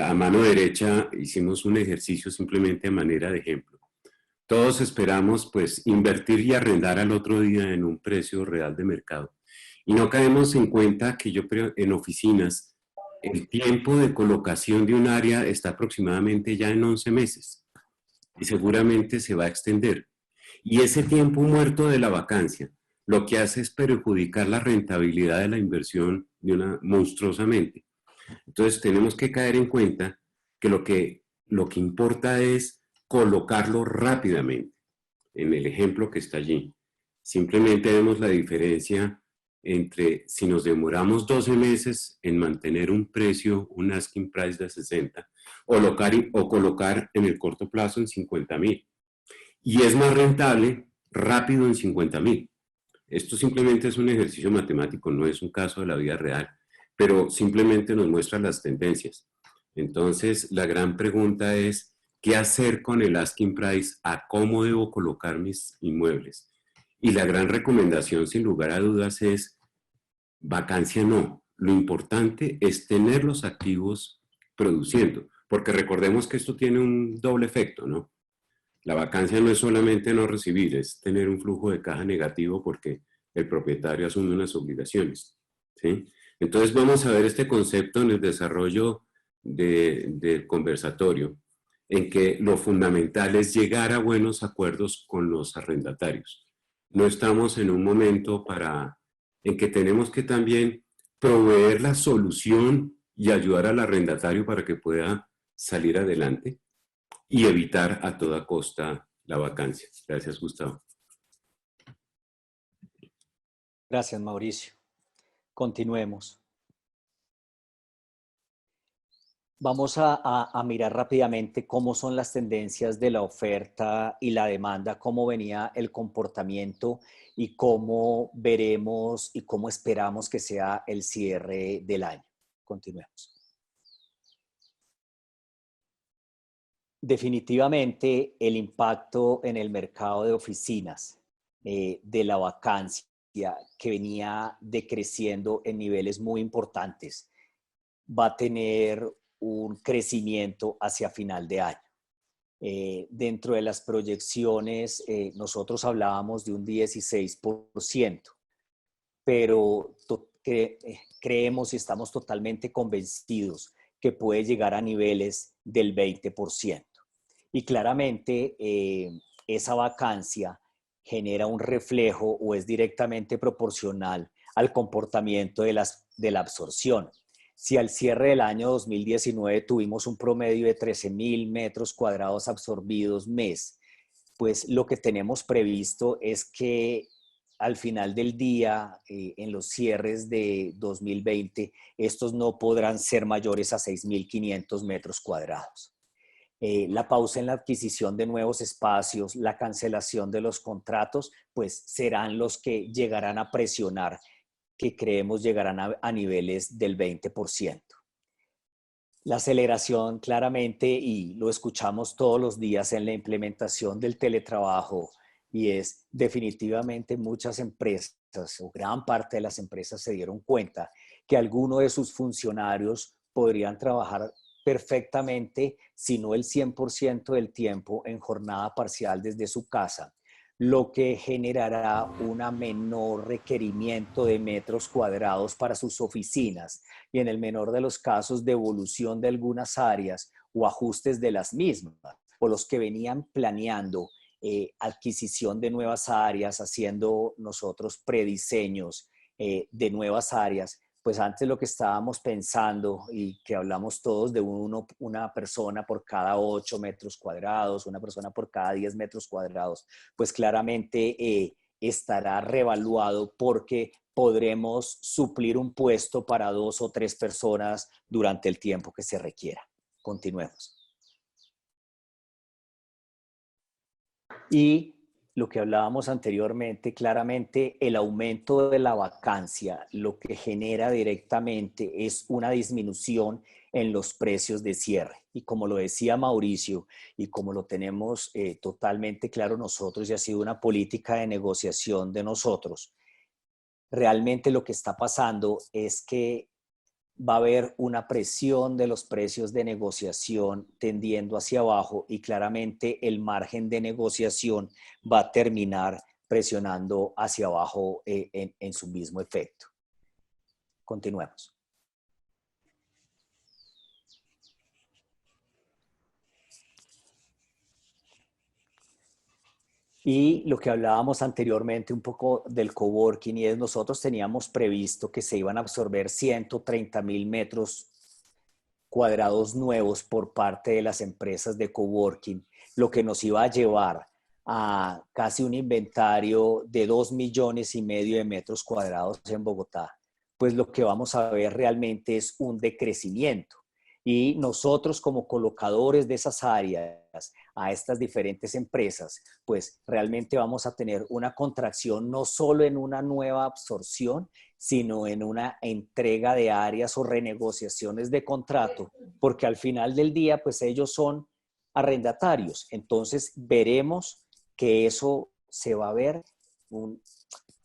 A mano derecha hicimos un ejercicio simplemente a manera de ejemplo. Todos esperamos pues invertir y arrendar al otro día en un precio real de mercado y no caemos en cuenta que en oficinas el tiempo de colocación de un área está aproximadamente ya en 11 meses. Y seguramente se va a extender. Y ese tiempo muerto de la vacancia lo que hace es perjudicar la rentabilidad de la inversión monstruosamente. Entonces tenemos que caer en cuenta que lo que importa es colocarlo rápidamente. En el ejemplo que está allí, simplemente vemos la diferencia entre si nos demoramos 12 meses en mantener un precio, un asking price de 60, o colocar en el corto plazo en 50,000. Y es más rentable rápido en 50,000. Esto simplemente es un ejercicio matemático, no es un caso de la vida real, pero simplemente nos muestra las tendencias. Entonces, la gran pregunta es, ¿qué hacer con el asking price? ¿A cómo debo colocar mis inmuebles? Y la gran recomendación, sin lugar a dudas, es vacancia no. Lo importante es tener los activos produciendo, porque recordemos que esto tiene un doble efecto, ¿no? La vacancia no es solamente no recibir, es tener un flujo de caja negativo porque el propietario asume unas obligaciones, ¿sí? Entonces vamos a ver este concepto en el desarrollo del conversatorio, en que lo fundamental es llegar a buenos acuerdos con los arrendatarios. No estamos en un momento en que tenemos que también proveer la solución y ayudar al arrendatario para que pueda salir adelante y evitar a toda costa la vacancia. Gracias, Gustavo. Gracias, Mauricio. Continuemos. Vamos a mirar rápidamente cómo son las tendencias de la oferta y la demanda, cómo venía el comportamiento y cómo veremos y cómo esperamos que sea el cierre del año. Continuemos. Definitivamente el impacto en el mercado de oficinas de la vacancia que venía decreciendo en niveles muy importantes va a tener un crecimiento hacia final de año. Dentro de las proyecciones, nosotros hablábamos de un 16%, pero creemos y estamos totalmente convencidos que puede llegar a niveles del 20%. Y claramente esa vacancia genera un reflejo o es directamente proporcional al comportamiento de la absorción. Si al cierre del año 2019 tuvimos un promedio de 13.000 metros cuadrados absorbidos mes, pues lo que tenemos previsto es que al final del día, en los cierres de 2020, estos no podrán ser mayores a 6.500 metros cuadrados. La pausa en la adquisición de nuevos espacios, la cancelación de los contratos, pues serán los que llegarán a presionar, que creemos llegarán a niveles del 20%. La aceleración claramente, y lo escuchamos todos los días en la implementación del teletrabajo, y es definitivamente muchas empresas o gran parte de las empresas se dieron cuenta que alguno de sus funcionarios podrían trabajar perfectamente, si no el 100% del tiempo, en jornada parcial desde su casa, lo que generará un menor requerimiento de metros cuadrados para sus oficinas y en el menor de los casos devolución de algunas áreas o ajustes de las mismas, o los que venían planeando adquisición de nuevas áreas, haciendo nosotros prediseños de nuevas áreas. Pues antes lo que estábamos pensando y que hablamos todos de una persona por cada 8 metros cuadrados, una persona por cada 10 metros cuadrados, pues claramente estará revaluado porque podremos suplir un puesto para 2 o 3 personas durante el tiempo que se requiera. Continuemos. Y lo que hablábamos anteriormente, claramente el aumento de la vacancia lo que genera directamente es una disminución en los precios de cierre. Y como lo decía Mauricio y como lo tenemos totalmente claro nosotros y ha sido una política de negociación de nosotros, realmente lo que está pasando es que va a haber una presión de los precios de negociación tendiendo hacia abajo y claramente el margen de negociación va a terminar presionando hacia abajo en su mismo efecto. Continuemos. Y lo que hablábamos anteriormente un poco del coworking, y es nosotros teníamos previsto que se iban a absorber 130.000 metros cuadrados nuevos por parte de las empresas de coworking, lo que nos iba a llevar a casi un inventario de 2,5 millones de metros cuadrados en Bogotá. Pues lo que vamos a ver realmente es un decrecimiento. Y nosotros como colocadores de esas áreas a estas diferentes empresas, pues realmente vamos a tener una contracción no solo en una nueva absorción, sino en una entrega de áreas o renegociaciones de contrato, porque al final del día, pues ellos son arrendatarios. Entonces veremos que eso se va a ver.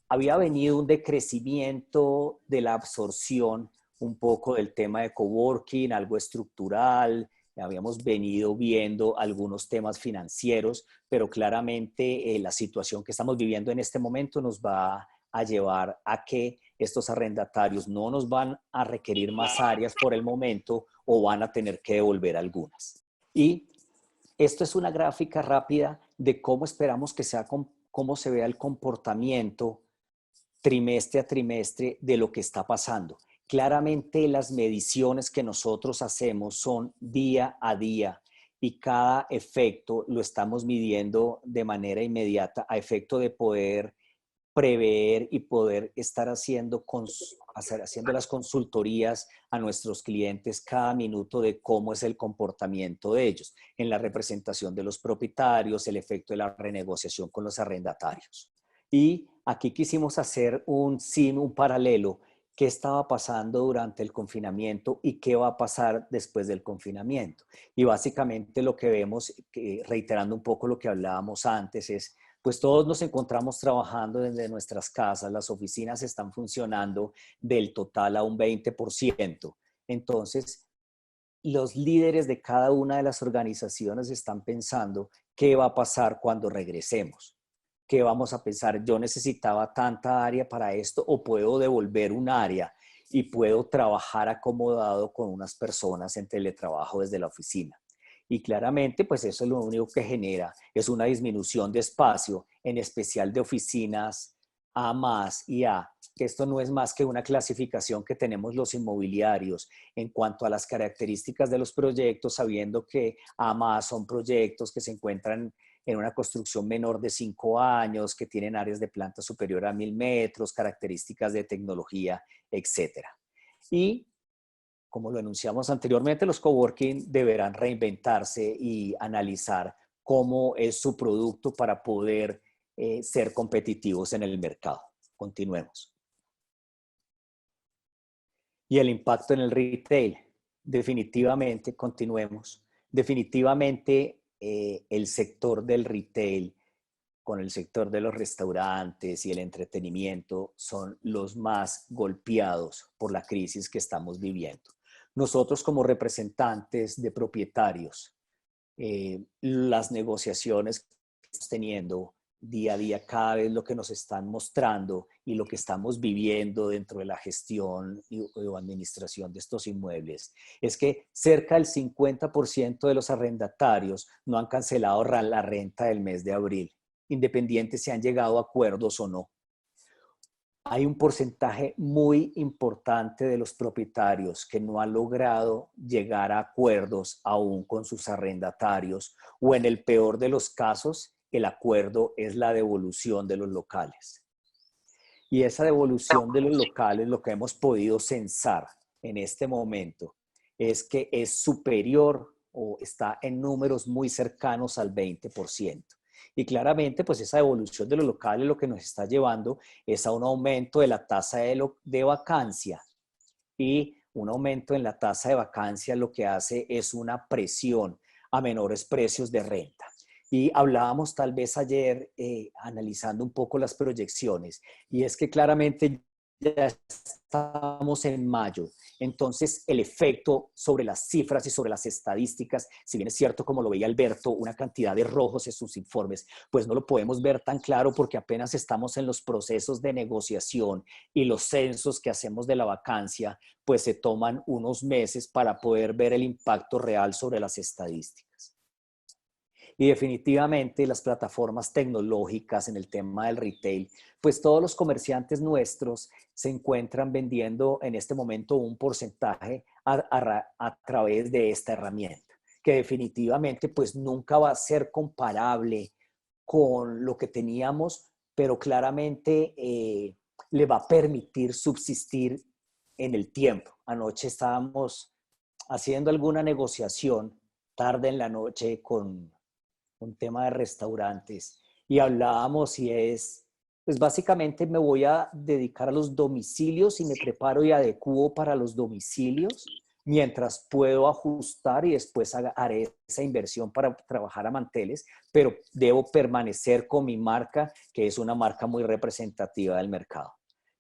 Había venido un decrecimiento de la absorción, un poco del tema de coworking, algo estructural, habíamos venido viendo algunos temas financieros, pero claramente la situación que estamos viviendo en este momento nos va a llevar a que estos arrendatarios no nos van a requerir más áreas por el momento o van a tener que devolver algunas. Y esto es una gráfica rápida de cómo esperamos que sea, cómo se vea el comportamiento trimestre a trimestre de lo que está pasando. Claramente las mediciones que nosotros hacemos son día a día y cada efecto lo estamos midiendo de manera inmediata a efecto de poder prever y poder estar haciendo las consultorías a nuestros clientes cada minuto de cómo es el comportamiento de ellos en la representación de los propietarios, el efecto de la renegociación con los arrendatarios. Y aquí quisimos hacer un paralelo, qué estaba pasando durante el confinamiento y qué va a pasar después del confinamiento. Y básicamente lo que vemos, reiterando un poco lo que hablábamos antes, es pues todos nos encontramos trabajando desde nuestras casas, las oficinas están funcionando del total a un 20%. Entonces, los líderes de cada una de las organizaciones están pensando qué va a pasar cuando regresemos. ¿Qué vamos a pensar? Yo necesitaba tanta área para esto o puedo devolver un área y puedo trabajar acomodado con unas personas en teletrabajo desde la oficina. Y claramente, pues eso es lo único que genera, es una disminución de espacio, en especial de oficinas A más y A, que esto no es más que una clasificación que tenemos los inmobiliarios en cuanto a las características de los proyectos, sabiendo que A más son proyectos que se encuentran en una construcción menor de 5 años, que tienen áreas de planta superior a 1000 metros, características de tecnología, etc. Y como lo enunciamos anteriormente, los coworking deberán reinventarse y analizar cómo es su producto para poder ser competitivos en el mercado. Continuemos. Y el impacto en el retail. Definitivamente, continuemos. Definitivamente el sector del retail con el sector de los restaurantes y el entretenimiento son los más golpeados por la crisis que estamos viviendo. Nosotros como representantes de propietarios, las negociaciones que estamos teniendo día a día, cada vez lo que nos están mostrando y lo que estamos viviendo dentro de la gestión o administración de estos inmuebles, es que cerca del 50% de los arrendatarios no han cancelado la renta del mes de abril, independiente si han llegado a acuerdos o no. Hay un porcentaje muy importante de los propietarios que no han logrado llegar a acuerdos aún con sus arrendatarios, o en el peor de los casos, el acuerdo es la devolución de los locales. Y esa devolución de los locales, lo que hemos podido censar en este momento, es que es superior o está en números muy cercanos al 20%. Y claramente, pues esa devolución de los locales lo que nos está llevando es a un aumento de la tasa de vacancia. Y un aumento en la tasa de vacancia lo que hace es una presión a menores precios de renta. Y hablábamos tal vez ayer, analizando un poco las proyecciones, y es que claramente ya estamos en mayo. Entonces, el efecto sobre las cifras y sobre las estadísticas, si bien es cierto, como lo veía Alberto, una cantidad de rojos en sus informes, pues no lo podemos ver tan claro porque apenas estamos en los procesos de negociación y los censos que hacemos de la vacancia, pues se toman unos meses para poder ver el impacto real sobre las estadísticas. Y definitivamente las plataformas tecnológicas en el tema del retail, pues todos los comerciantes nuestros se encuentran vendiendo en este momento un porcentaje a través de esta herramienta, que definitivamente pues nunca va a ser comparable con lo que teníamos, pero claramente le va a permitir subsistir en el tiempo. Anoche estábamos haciendo alguna negociación tarde en la noche con un tema de restaurantes y hablábamos y pues básicamente me voy a dedicar a los domicilios y me preparo y adecuo para los domicilios mientras puedo ajustar y después haré esa inversión para trabajar a manteles, pero debo permanecer con mi marca, que es una marca muy representativa del mercado.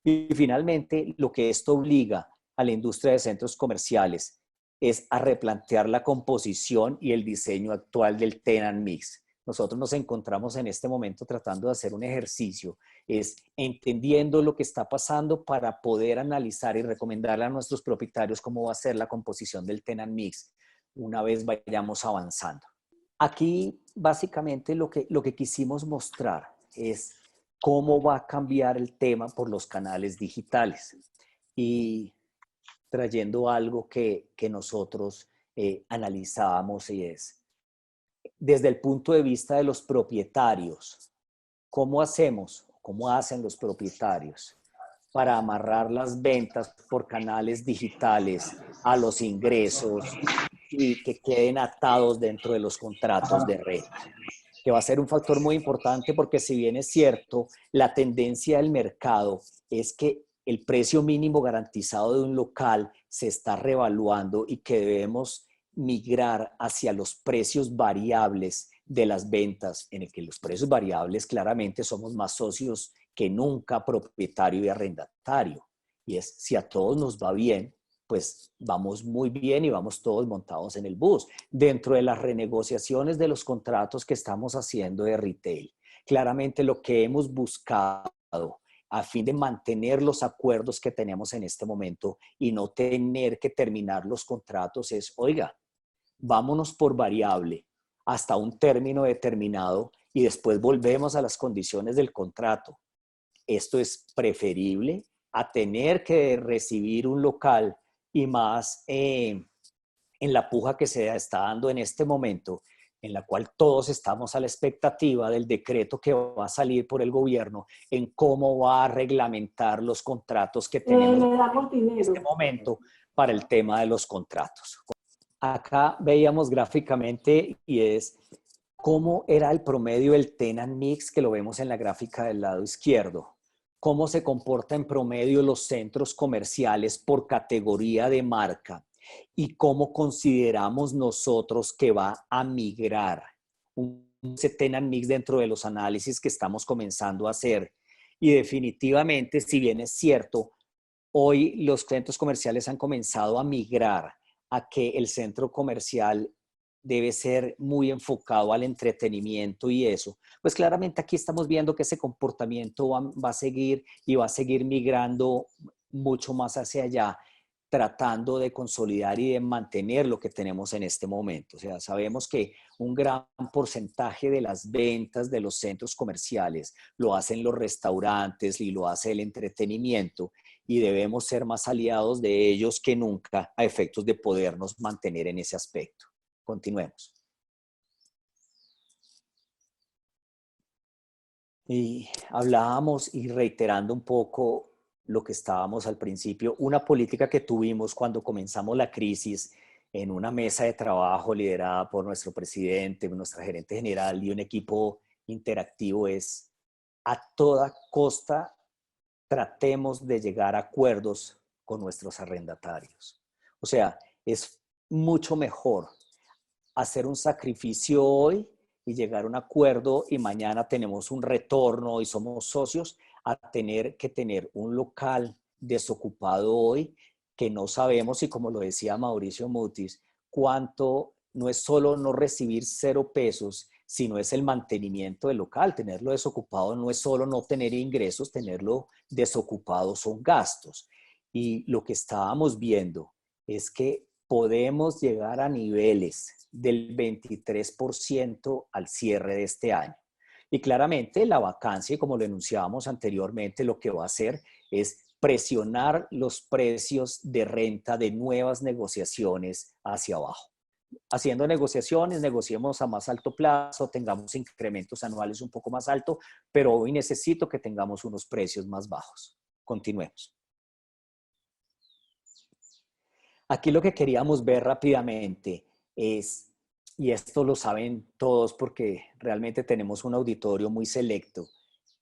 Y finalmente, lo que esto obliga a la industria de centros comerciales es a replantear la composición y el diseño actual del tenant mix. Nosotros nos encontramos en este momento tratando de hacer un ejercicio, es entendiendo lo que está pasando para poder analizar y recomendarle a nuestros propietarios cómo va a ser la composición del tenant mix una vez vayamos avanzando. Aquí básicamente lo que quisimos mostrar es cómo va a cambiar el tema por los canales digitales y trayendo algo que nosotros analizábamos y es desde el punto de vista de los propietarios, ¿cómo hacemos? ¿Cómo hacen los propietarios para amarrar las ventas por canales digitales a los ingresos y que queden atados dentro de los contratos de renta? Que va a ser un factor muy importante porque si bien es cierto, la tendencia del mercado es que el precio mínimo garantizado de un local se está revaluando y que debemos migrar hacia los precios variables de las ventas, en el que los precios variables claramente somos más socios que nunca, propietario y arrendatario. Y es, si a todos nos va bien, pues vamos muy bien y vamos todos montados en el bus. Dentro de las renegociaciones de los contratos que estamos haciendo de retail, claramente lo que hemos buscado a fin de mantener los acuerdos que tenemos en este momento y no tener que terminar los contratos es, oiga, vámonos por variable hasta un término determinado y después volvemos a las condiciones del contrato. Esto es preferible a tener que recibir un local y más en la puja que se está dando en este momento, en la cual todos estamos a la expectativa del decreto que va a salir por el gobierno en cómo va a reglamentar los contratos que tenemos en este momento para el tema de los contratos. Acá veíamos gráficamente y es cómo era el promedio del tenant mix, que lo vemos en la gráfica del lado izquierdo. Cómo se comporta en promedio los centros comerciales por categoría de marca y cómo consideramos nosotros que va a migrar un tenant mix dentro de los análisis que estamos comenzando a hacer. Y definitivamente, si bien es cierto, hoy los centros comerciales han comenzado a migrar a que el centro comercial debe ser muy enfocado al entretenimiento y eso, pues claramente aquí estamos viendo que ese comportamiento va a seguir y va a seguir migrando mucho más hacia allá, tratando de consolidar y de mantener lo que tenemos en este momento. O sea, sabemos que un gran porcentaje de las ventas de los centros comerciales lo hacen los restaurantes y lo hace el entretenimiento y debemos ser más aliados de ellos que nunca a efectos de podernos mantener en ese aspecto. Continuemos. Y hablábamos y reiterando un poco lo que estábamos al principio, una política que tuvimos cuando comenzamos la crisis en una mesa de trabajo liderada por nuestro presidente, nuestra gerente general y un equipo interactivo es a toda costa tratemos de llegar a acuerdos con nuestros arrendatarios. O sea, es mucho mejor hacer un sacrificio hoy y llegar a un acuerdo y mañana tenemos un retorno y somos socios a tener que tener un local desocupado hoy que no sabemos y como lo decía Mauricio Mutis, cuánto no es solo no recibir 0 pesos, sino es el mantenimiento del local. Tenerlo desocupado no es solo no tener ingresos, tenerlo desocupado son gastos. Y lo que estábamos viendo es que podemos llegar a niveles del 23% al cierre de este año. Y claramente la vacancia, como lo enunciábamos anteriormente, lo que va a hacer es presionar los precios de renta de nuevas negociaciones hacia abajo. Haciendo negociaciones, negociemos a más alto plazo, tengamos incrementos anuales un poco más altos, pero hoy necesito que tengamos unos precios más bajos. Continuemos. Aquí lo que queríamos ver rápidamente es, y esto lo saben todos porque realmente tenemos un auditorio muy selecto,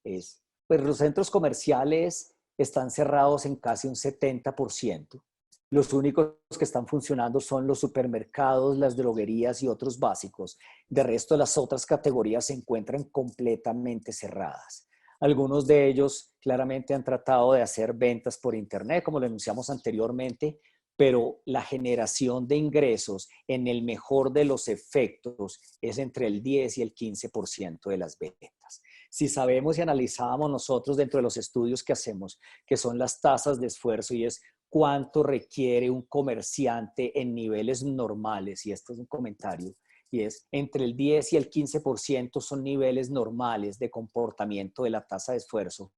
es, pues los centros comerciales están cerrados en casi un 70%. Los únicos que están funcionando son los supermercados, las droguerías y otros básicos. De resto, las otras categorías se encuentran completamente cerradas. Algunos de ellos claramente han tratado de hacer ventas por internet, como lo anunciamos anteriormente, pero la generación de ingresos en el mejor de los efectos es entre el 10 y el 15% de las ventas. Si sabemos y analizamos nosotros dentro de los estudios que hacemos, que son las tasas de esfuerzo y es cuánto requiere un comerciante en niveles normales, y esto es un comentario, y es entre el 10 y el 15% son niveles normales de comportamiento de la tasa de esfuerzo,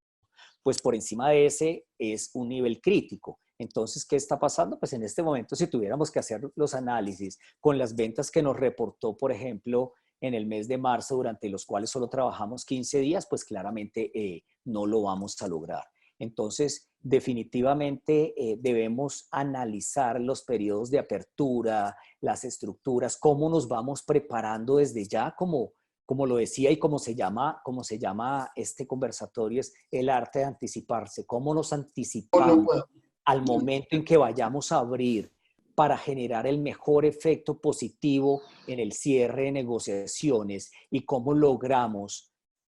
pues por encima de ese es un nivel crítico. Entonces, ¿qué está pasando? Pues en este momento, si tuviéramos que hacer los análisis con las ventas que nos reportó, por ejemplo, en el mes de marzo, durante los cuales solo trabajamos 15 días, pues claramente no lo vamos a lograr. Entonces, definitivamente debemos analizar los periodos de apertura, las estructuras, cómo nos vamos preparando desde ya, como lo decía y como se llama este conversatorio, es el arte de anticiparse. ¿Cómo nos anticipamos al momento en que vayamos a abrir para generar el mejor efecto positivo en el cierre de negociaciones y cómo logramos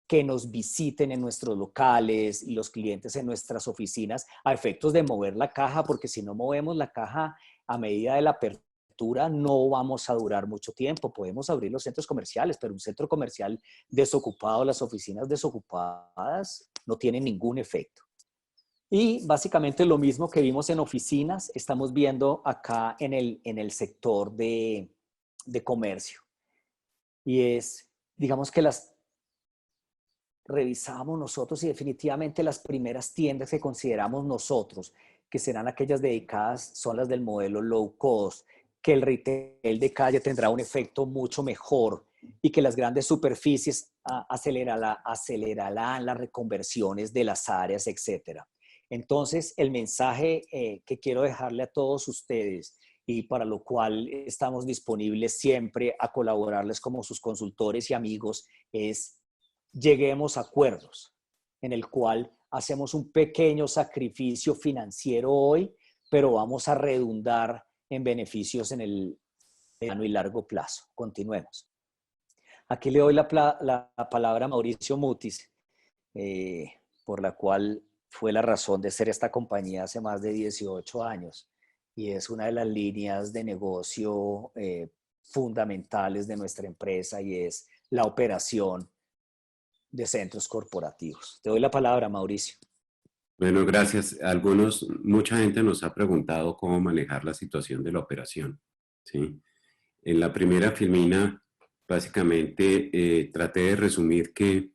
que nos visiten en nuestros locales y los clientes en nuestras oficinas a efectos de mover la caja? Porque si no movemos la caja a medida de la apertura, no vamos a durar mucho tiempo. Podemos abrir los centros comerciales, pero un centro comercial desocupado, las oficinas desocupadas, no tienen ningún efecto. Y básicamente lo mismo que vimos en oficinas, estamos viendo acá en el sector de comercio. Y es, digamos que revisamos nosotros y definitivamente las primeras tiendas que consideramos nosotros, que serán aquellas dedicadas, son las del modelo low cost, que el retail de calle tendrá un efecto mucho mejor y que las grandes superficies acelerarán las reconversiones de las áreas, etc. Entonces, el mensaje que quiero dejarle a todos ustedes y para lo cual estamos disponibles siempre a colaborarles como sus consultores y amigos es: lleguemos a acuerdos en el cual hacemos un pequeño sacrificio financiero hoy, pero vamos a redundar en beneficios en el mediano y largo plazo. Continuemos. Aquí le doy la palabra a Mauricio Mutis, por la cual fue la razón de ser esta compañía hace más de 18 años y es una de las líneas de negocio fundamentales de nuestra empresa y es la operación de centros corporativos. Te doy la palabra, Mauricio. Bueno, gracias. Mucha gente nos ha preguntado cómo manejar la situación de la operación, ¿sí? En la primera filmina, básicamente, traté de resumir que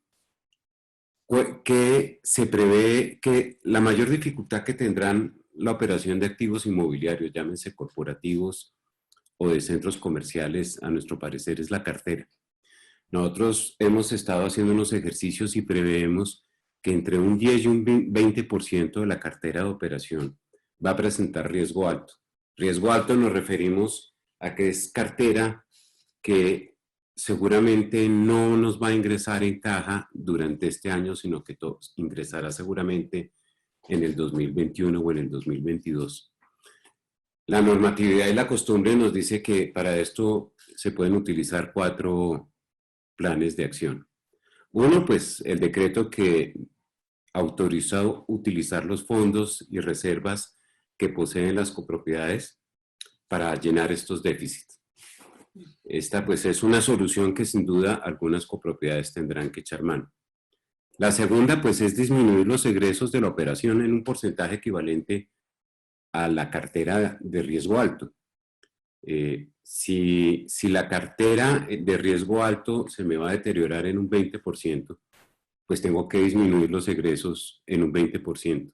se prevé que la mayor dificultad que tendrán la operación de activos inmobiliarios, llámense corporativos o de centros comerciales, a nuestro parecer, es la cartera. Nosotros hemos estado haciendo unos ejercicios y preveemos que entre un 10 y un 20% de la cartera de operación va a presentar riesgo alto. Riesgo alto nos referimos a que es cartera que seguramente no nos va a ingresar en caja durante este año, sino que ingresará seguramente en el 2021 o en el 2022. La normatividad y la costumbre nos dice que para esto se pueden utilizar 4 planes de acción. Uno, pues el decreto que autorizó utilizar los fondos y reservas que poseen las copropiedades para llenar estos déficits. Esta pues es una solución que sin duda algunas copropiedades tendrán que echar mano. La segunda pues es disminuir los egresos de la operación en un porcentaje equivalente a la cartera de riesgo alto. Si la cartera de riesgo alto se me va a deteriorar en un 20%, pues tengo que disminuir los egresos en un 20%.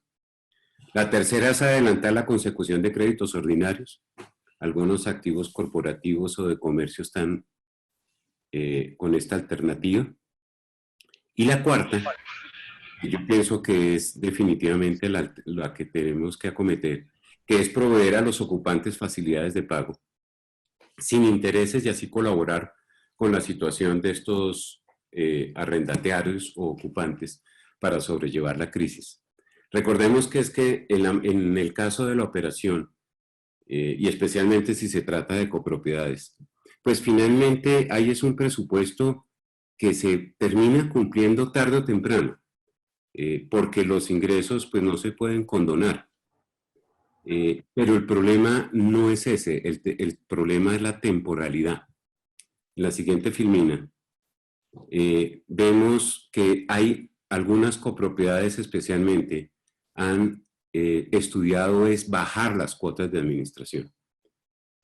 La tercera es adelantar la consecución de créditos ordinarios. Algunos activos corporativos o de comercio están con esta alternativa. Y la cuarta, que yo pienso que es definitivamente la que tenemos que acometer, que es proveer a los ocupantes facilidades de pago sin intereses y así colaborar con la situación de estos arrendatarios o ocupantes para sobrellevar la crisis. Recordemos que es que en el caso de la operación, y especialmente si se trata de copropiedades, pues finalmente ahí es un presupuesto que se termina cumpliendo tarde o temprano, porque los ingresos pues no se pueden condonar. Pero el problema no es ese, el problema es la temporalidad. En la siguiente filmina vemos que hay algunas copropiedades especialmente han estudiado es bajar las cuotas de administración.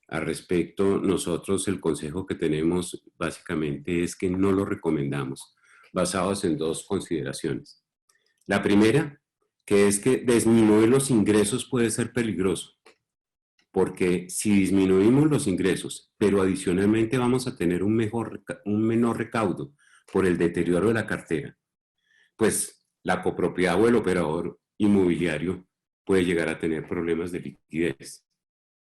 Al respecto, nosotros el consejo que tenemos básicamente es que no lo recomendamos, basados en dos consideraciones. La primera, que es que disminuir los ingresos puede ser peligroso, porque si disminuimos los ingresos, pero adicionalmente vamos a tener un menor recaudo por el deterioro de la cartera, pues la copropiedad o el operador inmobiliario puede llegar a tener problemas de liquidez,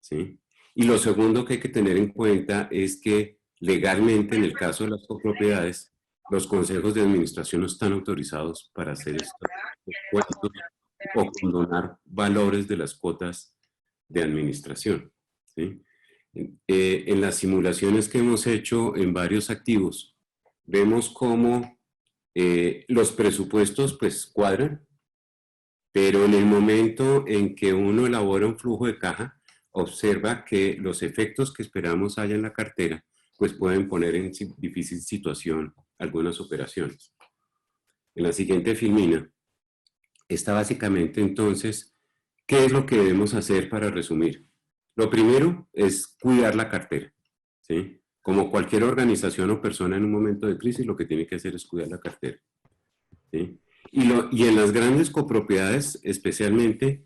¿sí? Y lo segundo que hay que tener en cuenta es que legalmente, en el caso de las copropiedades, los consejos de administración no están autorizados para hacer estos descuentos o condonar valores de las cuotas de administración, ¿sí? En las simulaciones que hemos hecho en varios activos, vemos cómo los presupuestos pues cuadran, pero en el momento en que uno elabora un flujo de caja, observa que los efectos que esperamos haya en la cartera, pues pueden poner en difícil situación algunas operaciones. En la siguiente filmina está básicamente entonces, ¿qué es lo que debemos hacer para resumir? Lo primero es cuidar la cartera, ¿sí? Como cualquier organización o persona en un momento de crisis, lo que tiene que hacer es cuidar la cartera, ¿sí? Y en las grandes copropiedades, especialmente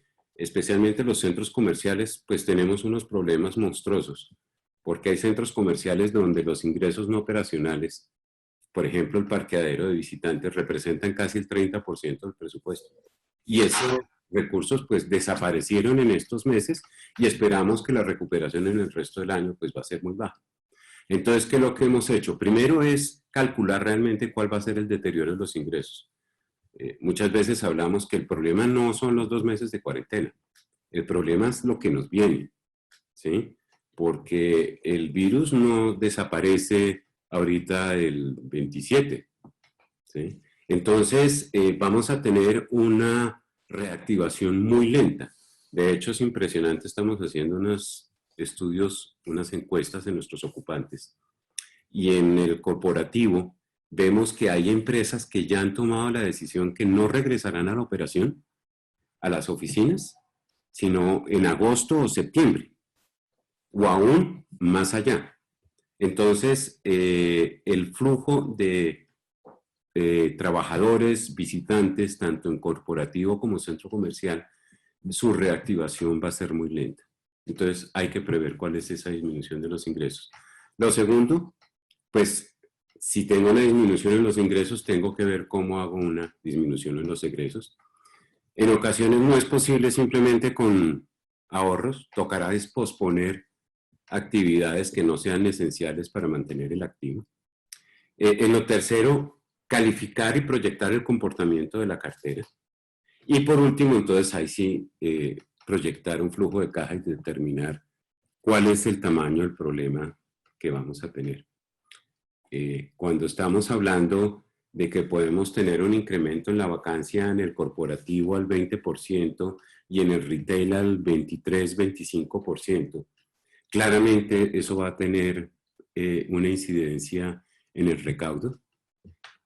los centros comerciales, pues tenemos unos problemas monstruosos, porque hay centros comerciales donde los ingresos no operacionales, por ejemplo, el parqueadero de visitantes, representan casi el 30% del presupuesto. Y esos recursos pues desaparecieron en estos meses y esperamos que la recuperación en el resto del año pues va a ser muy baja. Entonces, ¿qué es lo que hemos hecho? Primero es calcular realmente cuál va a ser el deterioro de los ingresos. Muchas veces hablamos que el problema no son los 2 meses de cuarentena, el problema es lo que nos viene, ¿sí? Porque el virus no desaparece ahorita el 27, ¿sí? Entonces vamos a tener una reactivación muy lenta. De hecho es impresionante, estamos haciendo unos estudios, unas encuestas en nuestros ocupantes y en el corporativo vemos que hay empresas que ya han tomado la decisión que no regresarán a la operación, a las oficinas, sino en agosto o septiembre, o aún más allá. Entonces, el flujo de trabajadores, visitantes, tanto en corporativo como centro comercial, su reactivación va a ser muy lenta. Entonces, hay que prever cuál es esa disminución de los ingresos. Lo segundo, pues, si tengo una disminución en los ingresos, tengo que ver cómo hago una disminución en los egresos. En ocasiones no es posible simplemente con ahorros, tocará posponer actividades que no sean esenciales para mantener el activo. En lo tercero, calificar y proyectar el comportamiento de la cartera. Y por último, entonces, ahí sí, proyectar un flujo de caja y determinar cuál es el tamaño del problema que vamos a tener. Cuando estamos hablando de que podemos tener un incremento en la vacancia en el corporativo al 20% y en el retail al 23-25%, claramente eso va a tener una incidencia en el recaudo.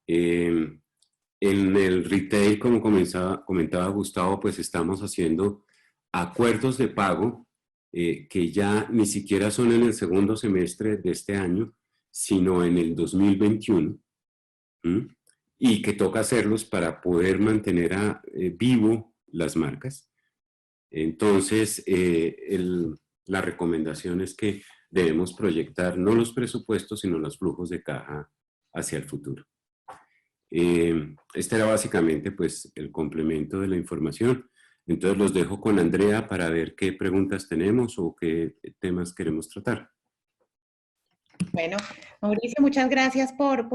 En el retail, como comentaba Gustavo, pues estamos haciendo acuerdos de pago que ya ni siquiera son en el segundo semestre de este año, sino en el 2021, y que toca hacerlos para poder mantener vivo las marcas. Entonces, la recomendación es que debemos proyectar no los presupuestos, sino los flujos de caja hacia el futuro. Este era básicamente pues, el complemento de la información. Entonces los dejo con Andrea para ver qué preguntas tenemos o qué temas queremos tratar. Bueno, Mauricio, muchas gracias por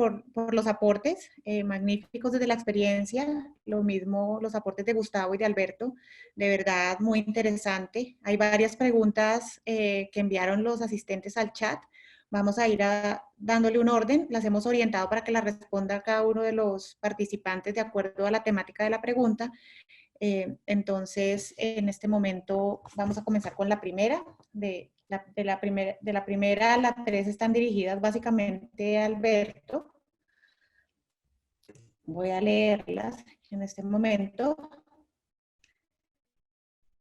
los aportes magníficos desde la experiencia. Lo mismo los aportes de Gustavo y de Alberto. De verdad, muy interesante. Hay varias preguntas que enviaron los asistentes al chat. Vamos a ir dándole un orden. Las hemos orientado para que las responda cada uno de los participantes de acuerdo a la temática de la pregunta. Entonces, en este momento vamos a comenzar con la primera. De la primera a la 3 están dirigidas básicamente a Alberto. Voy a leerlas en este momento.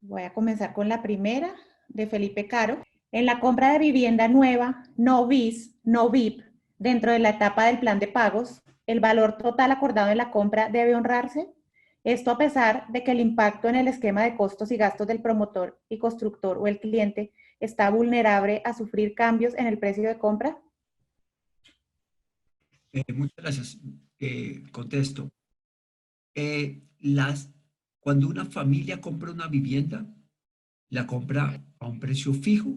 Voy a comenzar con la primera de Felipe Caro. En la compra de vivienda nueva, no BIS, no VIP, dentro de la etapa del plan de pagos, ¿el valor total acordado en la compra debe honrarse? Esto a pesar de que el impacto en el esquema de costos y gastos del promotor y constructor o el cliente está vulnerable a sufrir cambios en el precio de compra. Muchas gracias. Contesto. Cuando una familia compra una vivienda, la compra a un precio fijo,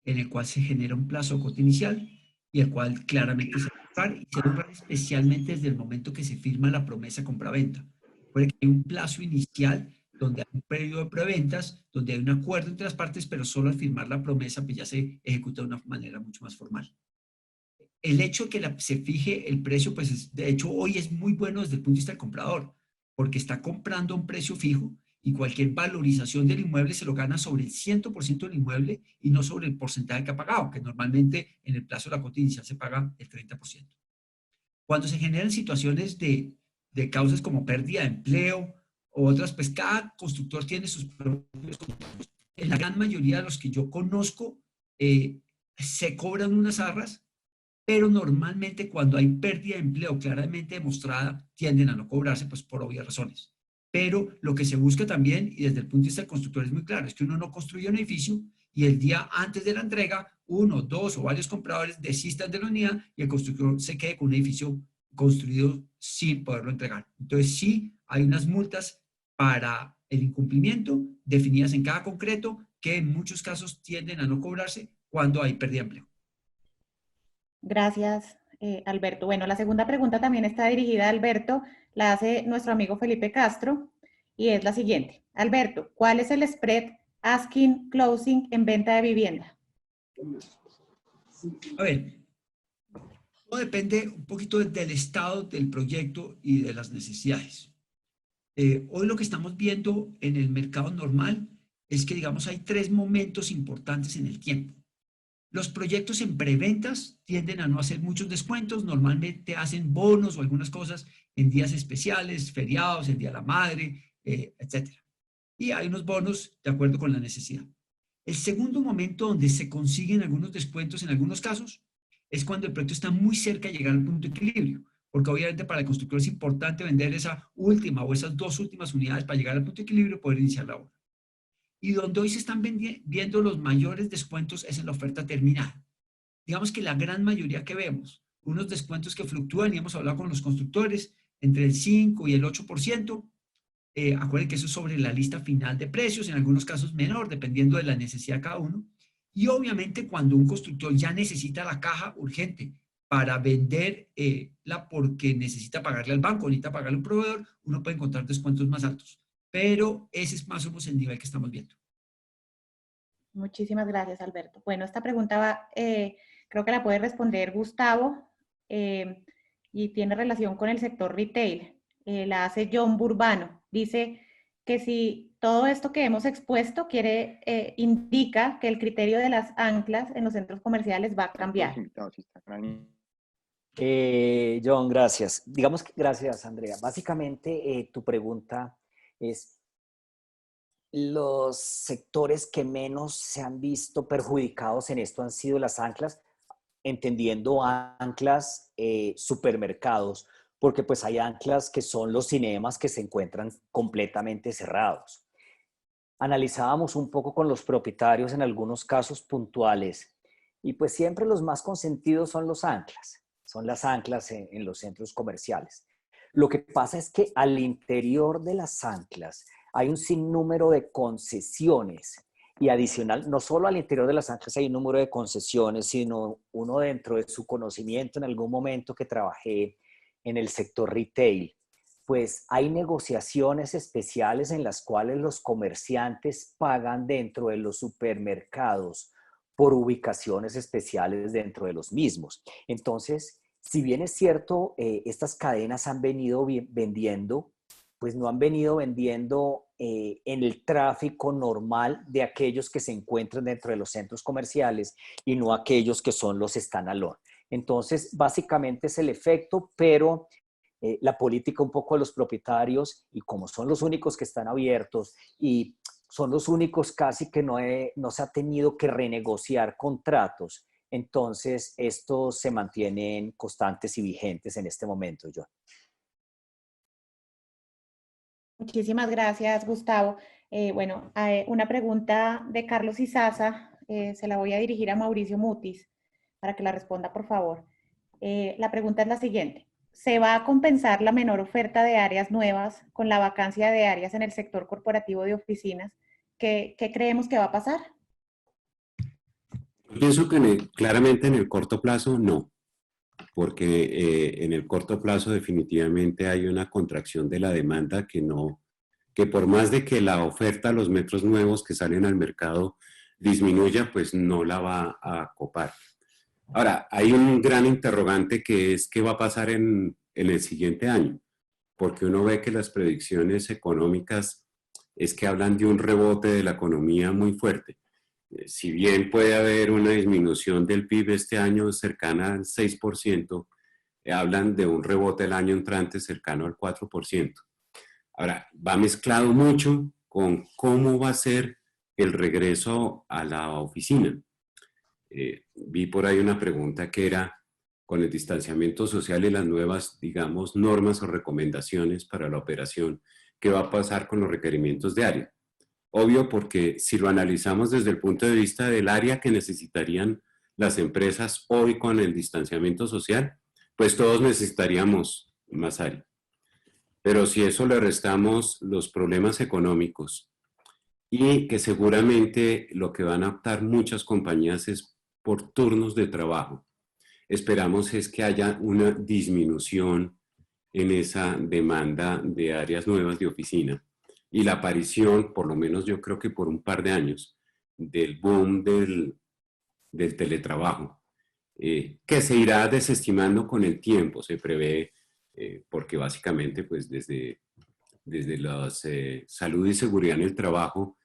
en el cual se genera un plazo de cuota inicial y el cual claramente se va a honrar, y se va a honrar especialmente desde el momento que se firma la promesa compra-venta. Puede que hay un plazo inicial donde hay un periodo de preventas, donde hay un acuerdo entre las partes, pero solo al firmar la promesa pues ya se ejecuta de una manera mucho más formal. El hecho de que se fije el precio, pues de hecho hoy es muy bueno desde el punto de vista del comprador, porque está comprando a un precio fijo y cualquier valorización del inmueble se lo gana sobre el 100% del inmueble y no sobre el porcentaje que ha pagado, que normalmente en el plazo de la cuota inicial se paga el 30%. Cuando se generan situaciones de causas como pérdida de empleo o otras, pues cada constructor tiene sus propios constructores. En la gran mayoría de los que yo conozco, se cobran unas arras, pero normalmente cuando hay pérdida de empleo claramente demostrada, tienden a no cobrarse, pues por obvias razones. Pero lo que se busca también, y desde el punto de vista del constructor es muy claro, es que uno no construye un edificio y el día antes de la entrega, uno, dos o varios compradores desistan de la unidad y el constructor se quede con un edificio construido sin poderlo entregar. Entonces sí hay unas multas para el incumplimiento definidas en cada concreto que en muchos casos tienden a no cobrarse cuando hay pérdida de empleo. Gracias, Alberto. Bueno, la segunda pregunta también está dirigida a Alberto, la hace nuestro amigo Felipe Castro, y es la siguiente. Alberto, ¿cuál es el spread asking closing en venta de vivienda? A ver, todo depende un poquito del estado del proyecto y de las necesidades. Hoy lo que estamos viendo en el mercado normal es que, digamos, hay tres momentos importantes en el tiempo. Los proyectos en preventas tienden a no hacer muchos descuentos, normalmente hacen bonos o algunas cosas en días especiales, feriados, el Día de la Madre, etc. Y hay unos bonos de acuerdo con la necesidad. El segundo momento donde se consiguen algunos descuentos en algunos casos es cuando el proyecto está muy cerca de llegar al punto de equilibrio, porque obviamente para el constructor es importante vender esa última o esas dos últimas unidades para llegar al punto de equilibrio y poder iniciar la obra. Y donde hoy se están viendo los mayores descuentos es en la oferta terminada. Digamos que la gran mayoría que vemos, unos descuentos que fluctúan, y hemos hablado con los constructores, entre el 5 y el 8%. Acuérdense que eso es sobre la lista final de precios, en algunos casos menor, dependiendo de la necesidad de cada uno. Y obviamente cuando un constructor ya necesita la caja urgente para venderla porque necesita pagarle al banco, necesita pagarle a un proveedor, uno puede encontrar descuentos más altos. Pero ese es más o menos el nivel que estamos viendo. Muchísimas gracias, Alberto. Bueno, esta pregunta creo que la puede responder Gustavo y tiene relación con el sector retail. La hace John Burbano. Dice que si todo esto que hemos expuesto indica que el criterio de las anclas en los centros comerciales va a cambiar. John, gracias. Digamos que gracias, Andrea. Básicamente, tu pregunta es, los sectores que menos se han visto perjudicados en esto han sido las anclas, entendiendo anclas supermercados, porque pues hay anclas que son los cinemas que se encuentran completamente cerrados. Analizábamos un poco con los propietarios en algunos casos puntuales y pues siempre los más consentidos son los anclas, son las anclas en los centros comerciales. Lo que pasa es que al interior de las anclas hay un sinnúmero de concesiones. Y adicional, no solo al interior de las zanjas hay un número de concesiones, sino uno dentro de su conocimiento en algún momento que trabajé en el sector retail, pues hay negociaciones especiales en las cuales los comerciantes pagan dentro de los supermercados por ubicaciones especiales dentro de los mismos. Entonces, si bien es cierto, estas cadenas han venido vendiendo, pues no han venido vendiendo en el tráfico normal de aquellos que se encuentran dentro de los centros comerciales y no aquellos que son los standalone. Entonces, básicamente es el efecto, pero la política un poco de los propietarios, y como son los únicos que están abiertos y son los únicos casi que no se ha tenido que renegociar contratos, entonces estos se mantienen constantes y vigentes en este momento, John. Muchísimas gracias, Gustavo. Bueno, una pregunta de Carlos Izaza, se la voy a dirigir a Mauricio Mutis para que la responda, por favor. La pregunta es la siguiente. ¿Se va a compensar la menor oferta de áreas nuevas con la vacancia de áreas en el sector corporativo de oficinas? ¿Qué creemos que va a pasar? Pienso que claramente en el corto plazo no, porque en el corto plazo definitivamente hay una contracción de la demanda que por más de que la oferta, los metros nuevos que salen al mercado disminuya, pues no la va a copar. Ahora, hay un gran interrogante que es qué va a pasar en el siguiente año, porque uno ve que las predicciones económicas es que hablan de un rebote de la economía muy fuerte. Si bien puede haber una disminución del PIB este año cercana al 6%, hablan de un rebote el año entrante cercano al 4%. Ahora, va mezclado mucho con cómo va a ser el regreso a la oficina. Vi por ahí una pregunta que era, con el distanciamiento social y las nuevas, digamos, normas o recomendaciones para la operación, ¿qué va a pasar con los requerimientos de área? Obvio, porque si lo analizamos desde el punto de vista del área que necesitarían las empresas hoy con el distanciamiento social, pues todos necesitaríamos más área. Pero si eso le restamos los problemas económicos y que seguramente lo que van a optar muchas compañías es por turnos de trabajo, esperamos es que haya una disminución en esa demanda de áreas nuevas de oficina y la aparición, por lo menos yo creo que por un par de años, del boom del teletrabajo, que se irá desestimando con el tiempo, se prevé, porque básicamente pues desde la salud y seguridad en el trabajo,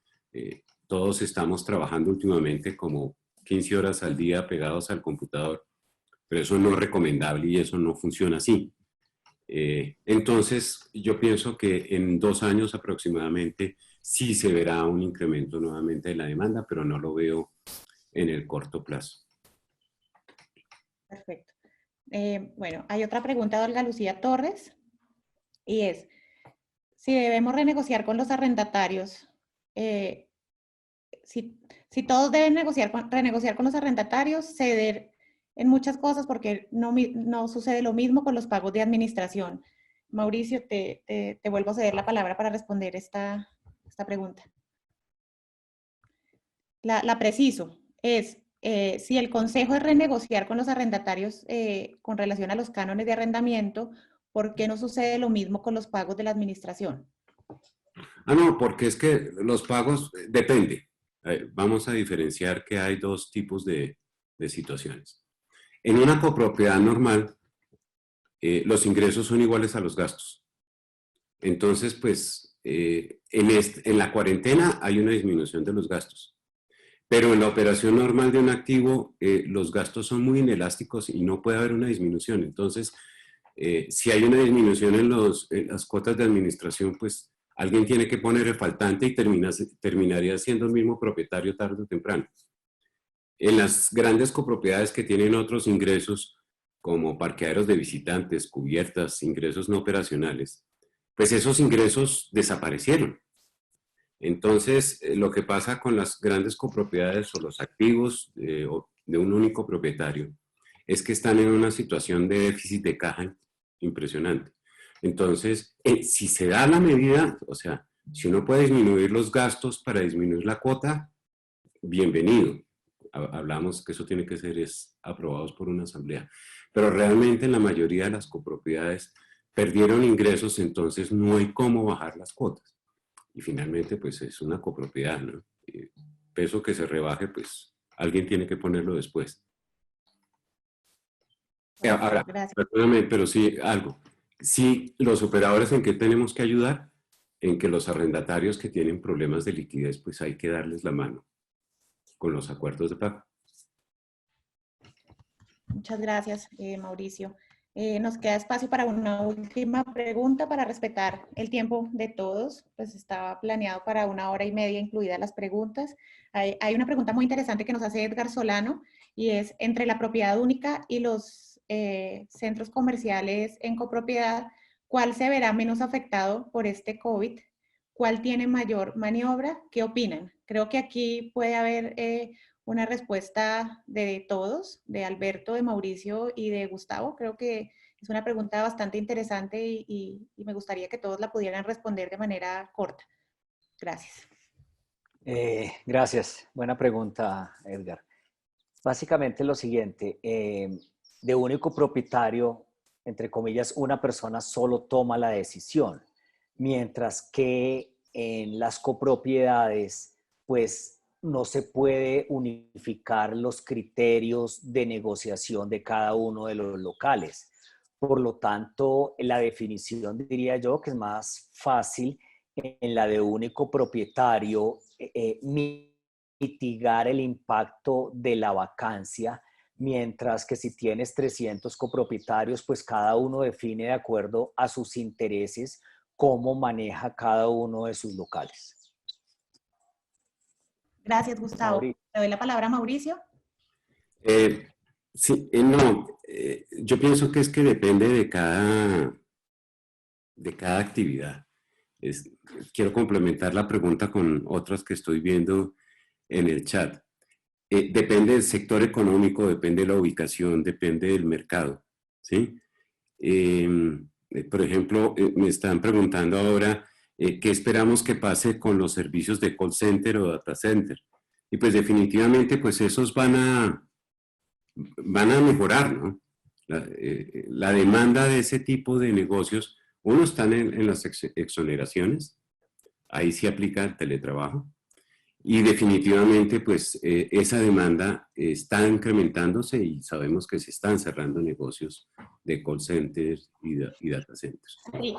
todos estamos trabajando últimamente como 15 horas al día pegados al computador, pero eso no es recomendable y eso no funciona así. Entonces, yo pienso que en 2 años aproximadamente sí se verá un incremento nuevamente de la demanda, pero no lo veo en el corto plazo. Perfecto. Bueno, hay otra pregunta de Olga Lucía Torres y es, si debemos renegociar con los arrendatarios, si todos deben renegociar con los arrendatarios, ceder en muchas cosas porque no sucede lo mismo con los pagos de administración. Mauricio, te vuelvo a ceder la palabra para responder esta pregunta. La preciso es, si el consejo es renegociar con los arrendatarios con relación a los cánones de arrendamiento, ¿por qué no sucede lo mismo con los pagos de la administración? No, porque es que los pagos, depende. Vamos a diferenciar que hay 2 tipos de situaciones. En una copropiedad normal, los ingresos son iguales a los gastos. Entonces, pues, en la cuarentena hay una disminución de los gastos. Pero en la operación normal de un activo, los gastos son muy inelásticos y no puede haber una disminución. Entonces, si hay una disminución en las cuotas de administración, pues alguien tiene que poner el faltante y terminaría siendo el mismo propietario tarde o temprano. En las grandes copropiedades que tienen otros ingresos, como parqueaderos de visitantes, cubiertas, ingresos no operacionales, pues esos ingresos desaparecieron. Entonces, lo que pasa con las grandes copropiedades o los activos de un único propietario es que están en una situación de déficit de caja impresionante. Entonces, si se da la medida, o sea, Si uno puede disminuir los gastos para disminuir la cuota, bienvenido. Hablamos que eso tiene que ser aprobados por una asamblea. Pero realmente en la mayoría de las copropiedades perdieron ingresos, entonces no hay cómo bajar las cuotas. Y finalmente, pues es una copropiedad, ¿no? Peso que se rebaje, pues alguien tiene que ponerlo después. Ahora, Gracias. perdóname, pero sí, algo. Sí, los operadores en que tenemos que ayudar, en que los arrendatarios que tienen problemas de liquidez, pues hay que darles la mano con los acuerdos de pago. Muchas gracias, Mauricio. Nos queda espacio para una última pregunta para respetar el tiempo de todos. Pues estaba planeado para 1 hora y media, incluidas las preguntas. Hay una pregunta muy interesante que nos hace Edgar Solano y es, entre la propiedad única y los centros comerciales en copropiedad, ¿cuál se verá menos afectado por este COVID? ¿Cuál tiene mayor maniobra? ¿Qué opinan? Creo que aquí puede haber una respuesta de todos, de Alberto, de Mauricio y de Gustavo. Creo que es una pregunta bastante interesante y me gustaría que todos la pudieran responder de manera corta. Gracias. Gracias. Buena pregunta, Edgar. Básicamente lo siguiente, de único propietario, entre comillas, una persona solo toma la decisión, mientras que en las copropiedades, pues no se puede unificar los criterios de negociación de cada uno de los locales. Por lo tanto, la definición diría yo que es más fácil en la de único propietario, mitigar el impacto de la vacancia, mientras que si tienes 300 copropietarios, pues cada uno define de acuerdo a sus intereses cómo maneja cada uno de sus locales. Gracias, Gustavo. Mauricio. Le doy la palabra a Mauricio. Sí, no, yo pienso que es que depende de cada actividad. Quiero complementar la pregunta con otras que estoy viendo en el chat. Depende del sector económico, depende de la ubicación, depende del mercado, ¿sí? Por ejemplo, me están preguntando ahora qué esperamos que pase con los servicios de call center o data center. Y pues definitivamente pues esos van a mejorar, ¿no? La demanda de ese tipo de negocios, uno están en las exoneraciones, ahí sí aplica el teletrabajo, y definitivamente pues esa demanda está incrementándose y sabemos que se están cerrando negocios de call centers y data centers. Sí.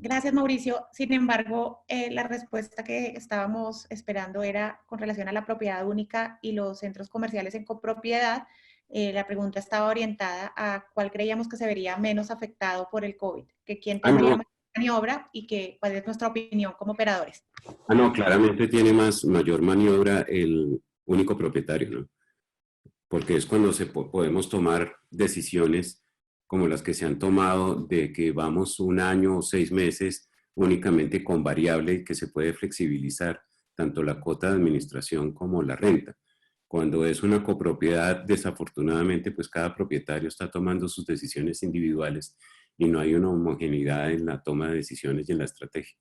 Gracias, Mauricio. Sin embargo, la respuesta que estábamos esperando era con relación a la propiedad única y los centros comerciales en copropiedad. La pregunta estaba orientada a cuál creíamos que se vería menos afectado por el COVID, que quién tendría más maniobra y cuál es nuestra opinión como operadores. No, claramente tiene mayor maniobra el único propietario, ¿no? Porque es cuando podemos tomar decisiones como las que se han tomado de que vamos 1 año o 6 meses únicamente con variable y que se puede flexibilizar tanto la cuota de administración como la renta. Cuando es una copropiedad, desafortunadamente, pues cada propietario está tomando sus decisiones individuales y no hay una homogeneidad en la toma de decisiones y en la estrategia.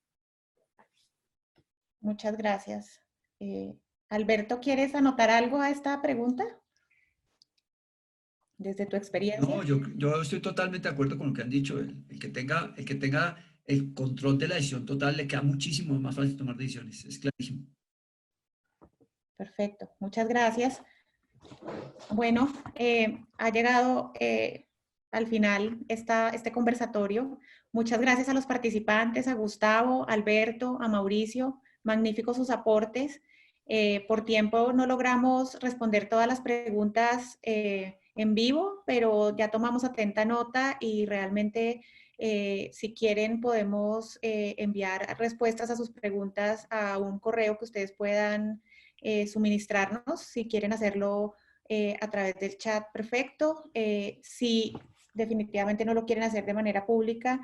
Muchas gracias. Alberto, ¿quieres anotar algo a esta pregunta? Desde tu experiencia. No, yo estoy totalmente de acuerdo con lo que han dicho. El que tenga el control de la decisión total le queda muchísimo más fácil tomar decisiones. Es clarísimo. Perfecto. Muchas gracias. Bueno, ha llegado al final este conversatorio. Muchas gracias a los participantes, a Gustavo, a Alberto, a Mauricio. Magníficos sus aportes. Por tiempo no logramos responder todas las preguntas en vivo, pero ya tomamos atenta nota y realmente si quieren podemos enviar respuestas a sus preguntas a un correo que ustedes puedan suministrarnos. Si quieren hacerlo a través del chat, perfecto. Si definitivamente no lo quieren hacer de manera pública,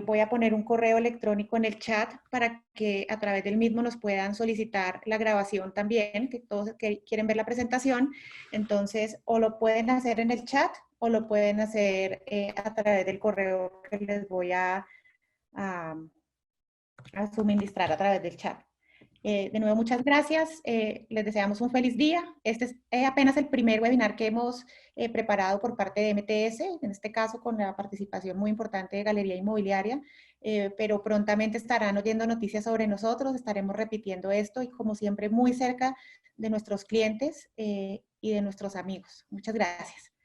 voy a poner un correo electrónico en el chat para que a través del mismo nos puedan solicitar la grabación también, que todos que quieren ver la presentación. Entonces, o lo pueden hacer en el chat o lo pueden hacer a través del correo que les voy a a suministrar a través del chat. De nuevo, muchas gracias. Les deseamos un feliz día. Este es apenas el primer webinar que hemos preparado por parte de MTS, en este caso con la participación muy importante de Galería Inmobiliaria, pero prontamente estarán oyendo noticias sobre nosotros, estaremos repitiendo esto y como siempre muy cerca de nuestros clientes y de nuestros amigos. Muchas gracias.